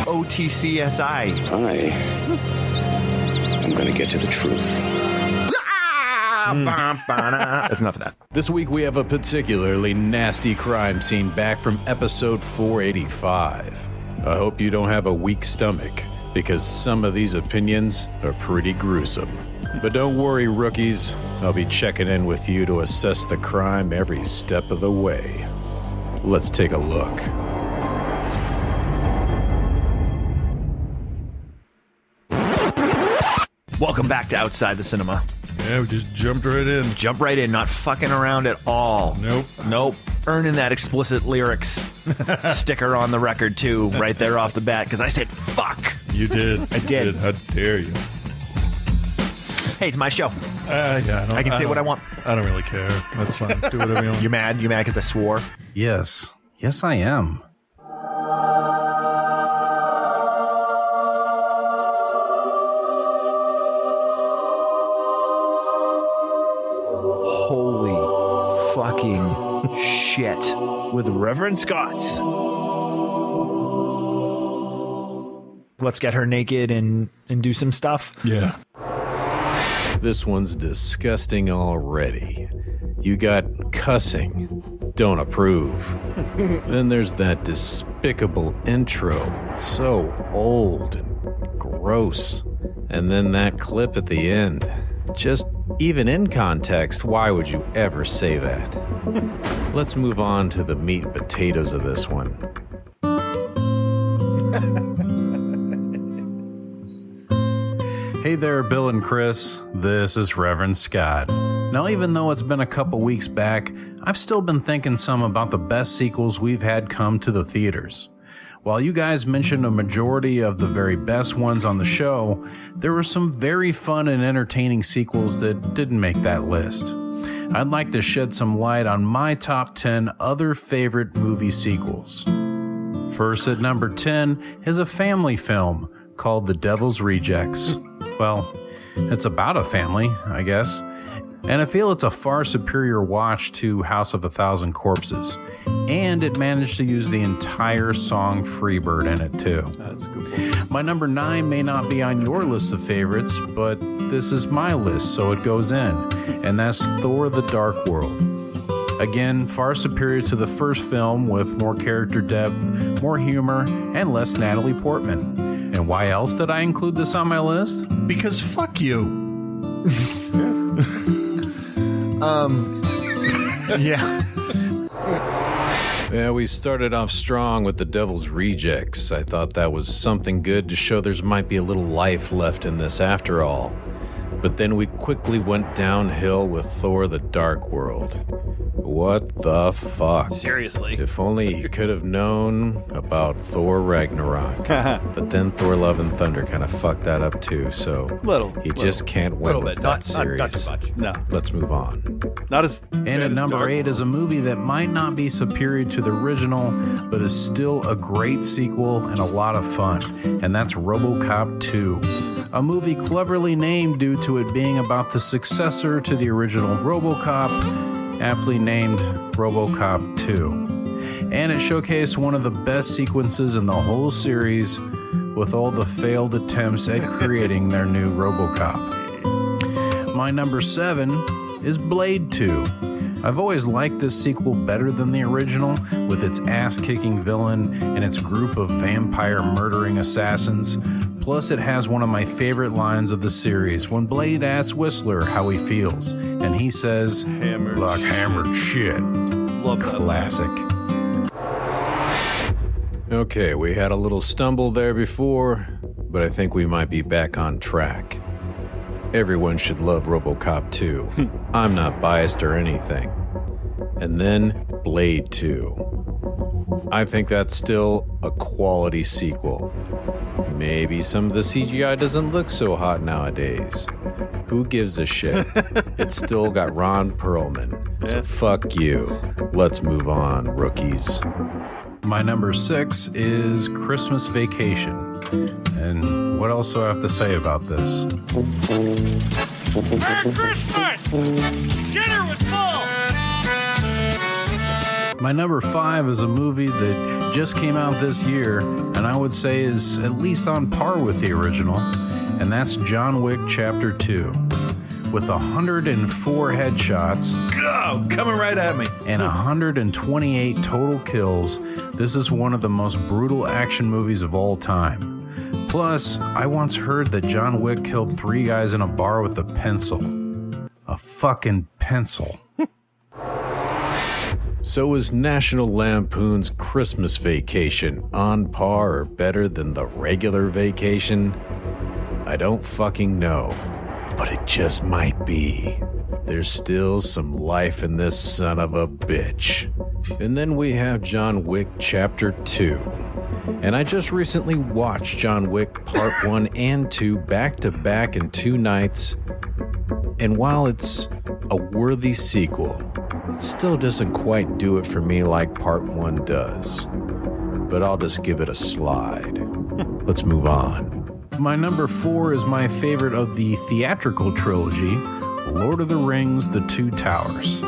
OTCSI. I'm going to get to the truth. That's enough of that. This week we have a particularly nasty crime scene back from episode 485. I hope you don't have a weak stomach, because some of these opinions are pretty gruesome. But don't worry, rookies. I'll be checking in with you to assess the crime every step of the way. Let's take a look. Welcome back to Outside the Cinema. Yeah, we just jumped right in. Jump right in, not fucking around at all. Nope. Earning that explicit lyrics sticker on the record, too, right there off the bat, because I said, fuck. You did. I did. How dare you? Hey, it's my show. Yeah, I can say what I want. I don't really care. That's fine. Do whatever you want. You mad? You mad because I swore? Yes, I am. Holy fucking shit. With Reverend Scott. Let's get her naked and do some stuff. Yeah. This one's disgusting already. You got cussing. Don't approve. Then there's that despicable intro. So old and gross. And then that clip at the end. Just even in context, why would you ever say that? Let's move on to the meat and potatoes of this one. Hey there, Bill and Chris. This is Reverend Scott. Now, even though it's been a couple weeks back, I've still been thinking some about the best sequels we've had come to the theaters. While you guys mentioned a majority of the very best ones on the show, there were some very fun and entertaining sequels that didn't make that list. I'd like to shed some light on my top 10 other favorite movie sequels. First at number 10 is a family film called The Devil's Rejects. Well, it's about a family, I guess. And I feel it's a far superior watch to House of a Thousand Corpses. And it managed to use the entire song Freebird in it, too. That's a good one. My number 9 may not be on your list of favorites, but this is my list, so it goes in. And that's Thor: The Dark World. Again, far superior to the first film with more character depth, more humor, and less Natalie Portman. And why else did I include this on my list? Because fuck you. Yeah. Yeah, we started off strong with The Devil's Rejects. I thought that was something good to show there's might be a little life left in this after all. But then we quickly went downhill with Thor: The Dark World. What the fuck? Seriously. If only he could have known about Thor Ragnarok. But then Thor Love and Thunder kind of fucked that up too, so he just can't win with that series. Not too much. No. Let's move on. Not as And bad at as number Dark 8 World. is a movie that might not be superior to the original, but is still a great sequel and a lot of fun. And that's RoboCop 2. a movie cleverly named due to it being about the successor to the original RoboCop, aptly named RoboCop 2. And it showcased one of the best sequences in the whole series, with all the failed attempts at creating their new RoboCop. My number 7 is Blade 2. I've always liked this sequel better than the original, with its ass-kicking villain and its group of vampire-murdering assassins. Plus, it has one of my favorite lines of the series when Blade asks Whistler how he feels, and he says, Hammered like shit. hammered shit. Love that. Classic. Okay, we had a little stumble there before, but I think we might be back on track. Everyone should love RoboCop 2. I'm not biased or anything. And then Blade 2. I think that's still a quality sequel. Maybe some of the CGI doesn't look so hot nowadays. Who gives a shit? It's still got Ron Perlman. So fuck you. Let's move on, rookies. My number 6 is Christmas Vacation. And what else do I have to say about this? Merry Christmas! Dinner was full! My number 5 is a movie that just came out this year, and I would say is at least on par with the original, and that's John Wick Chapter 2. With 104 headshots, Oh, coming right at me. and 128 total kills, this is one of the most brutal action movies of all time. Plus, I once heard that John Wick killed 3 guys in a bar with a pencil. A fucking pencil. So is National Lampoon's Christmas Vacation on par or better than the regular vacation? I don't fucking know, but it just might be. There's still some life in this son of a bitch. And then we have John Wick Chapter 2. And I just recently watched John Wick Part 1 and 2 back to back in 2 nights. And while it's a worthy sequel, it still doesn't quite do it for me like Part 1 does. But I'll just give it a slide. Let's move on. My number 4 is my favorite of the theatrical trilogy, Lord of the Rings, The Two Towers.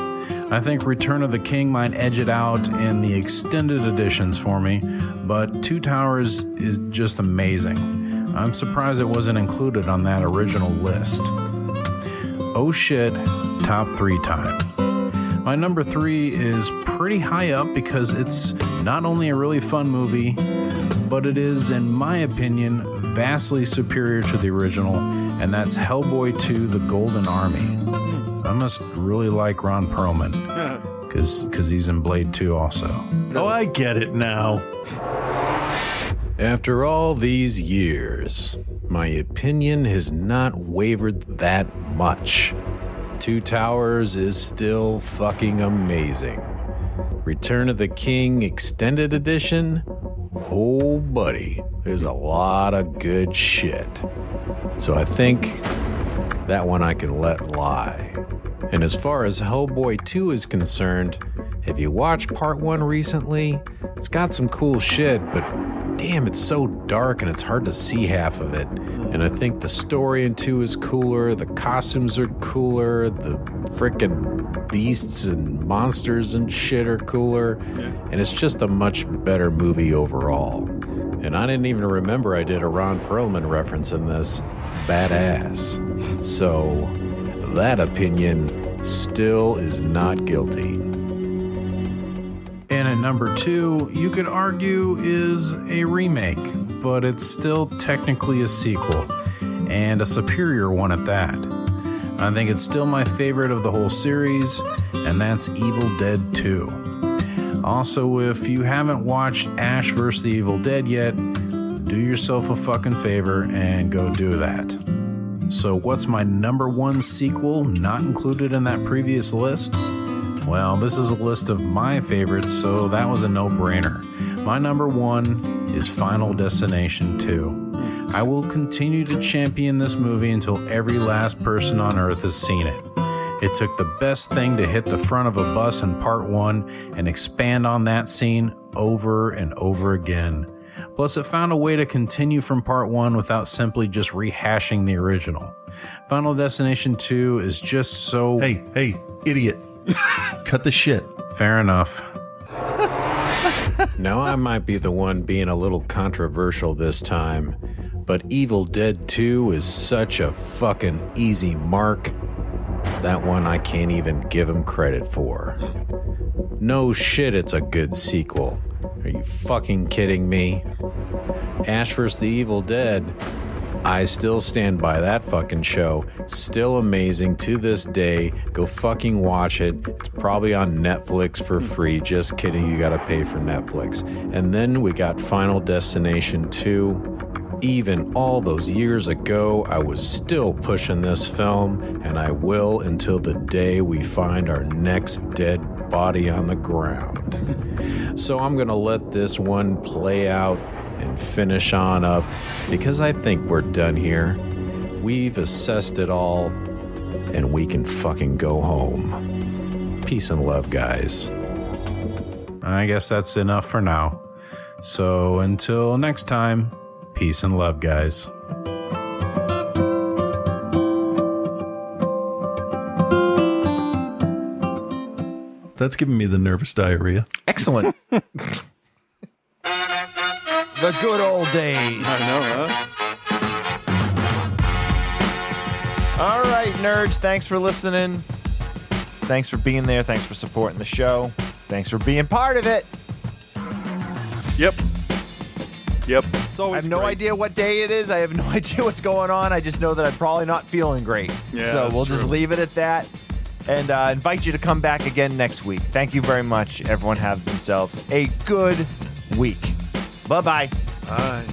I think Return of the King might edge it out in the extended editions for me, but Two Towers is just amazing. I'm surprised it wasn't included on that original list. Oh shit, top 3 time. My number 3 is pretty high up because it's not only a really fun movie, but it is, in my opinion, vastly superior to the original, and that's Hellboy 2: The Golden Army. I must really like Ron Perlman, because he's in Blade 2 also. Oh, I get it now. After all these years, my opinion has not wavered that much. Two Towers is still fucking amazing. Return of the King Extended Edition? Oh, buddy, there's a lot of good shit. So I think that one I can let lie. And as far as Hellboy 2 is concerned, have you watched Part 1 recently? It's got some cool shit, but damn, it's so dark and it's hard to see half of it. And I think the story in 2 is cooler, the costumes are cooler, the frickin' beasts and monsters and shit are cooler, and it's just a much better movie overall. And I didn't even remember I did a Ron Perlman reference in this. Badass. So, that opinion still is not guilty. And at number 2, you could argue is a remake, but it's still technically a sequel, and a superior one at that. I think it's still my favorite of the whole series, and that's Evil Dead 2. Also, if you haven't watched Ash vs. the Evil Dead yet, do yourself a fucking favor and go do that. So what's my number 1 sequel not included in that previous list? Well, this is a list of my favorites, so that was a no-brainer. My number 1 is Final Destination 2. I will continue to champion this movie until every last person on Earth has seen it. It took the best thing to hit the front of a bus in Part 1 and expand on that scene over and over again. Plus, it found a way to continue from part 1 without simply just rehashing the original. Final Destination 2 is just so... Hey, idiot. Cut the shit. Fair enough. Now, I might be the one being a little controversial this time, but Evil Dead 2 is such a fucking easy mark. That one I can't even give him credit for. No shit, it's a good sequel. Are you fucking kidding me? Ash vs. the Evil Dead, I still stand by that fucking show. Still amazing to this day. Go fucking watch it. It's probably on Netflix for free. Just kidding, you gotta pay for Netflix. And then we got Final Destination 2. Even all those years ago, I was still pushing this film, and I will until the day we find our next dead body on the ground. So I'm gonna let this one play out and finish on up, because I think we're done here. We've assessed it all, and we can fucking go home. Peace and love, guys. I guess that's enough for now. So until next time, peace and love, guys. That's giving me the nervous diarrhea. Excellent. The good old days. I know, huh? All right, nerds. Thanks for listening. Thanks for being there. Thanks for supporting the show. Thanks for being part of it. Yep. It's always I have no great. idea what day it is. I have no idea what's going on. I just know that I'm probably not feeling great. Yeah, so that's we'll just true. leave it at that and invite you to come back again next week. Thank you very much. Everyone have themselves a good week. Bye-bye. Bye.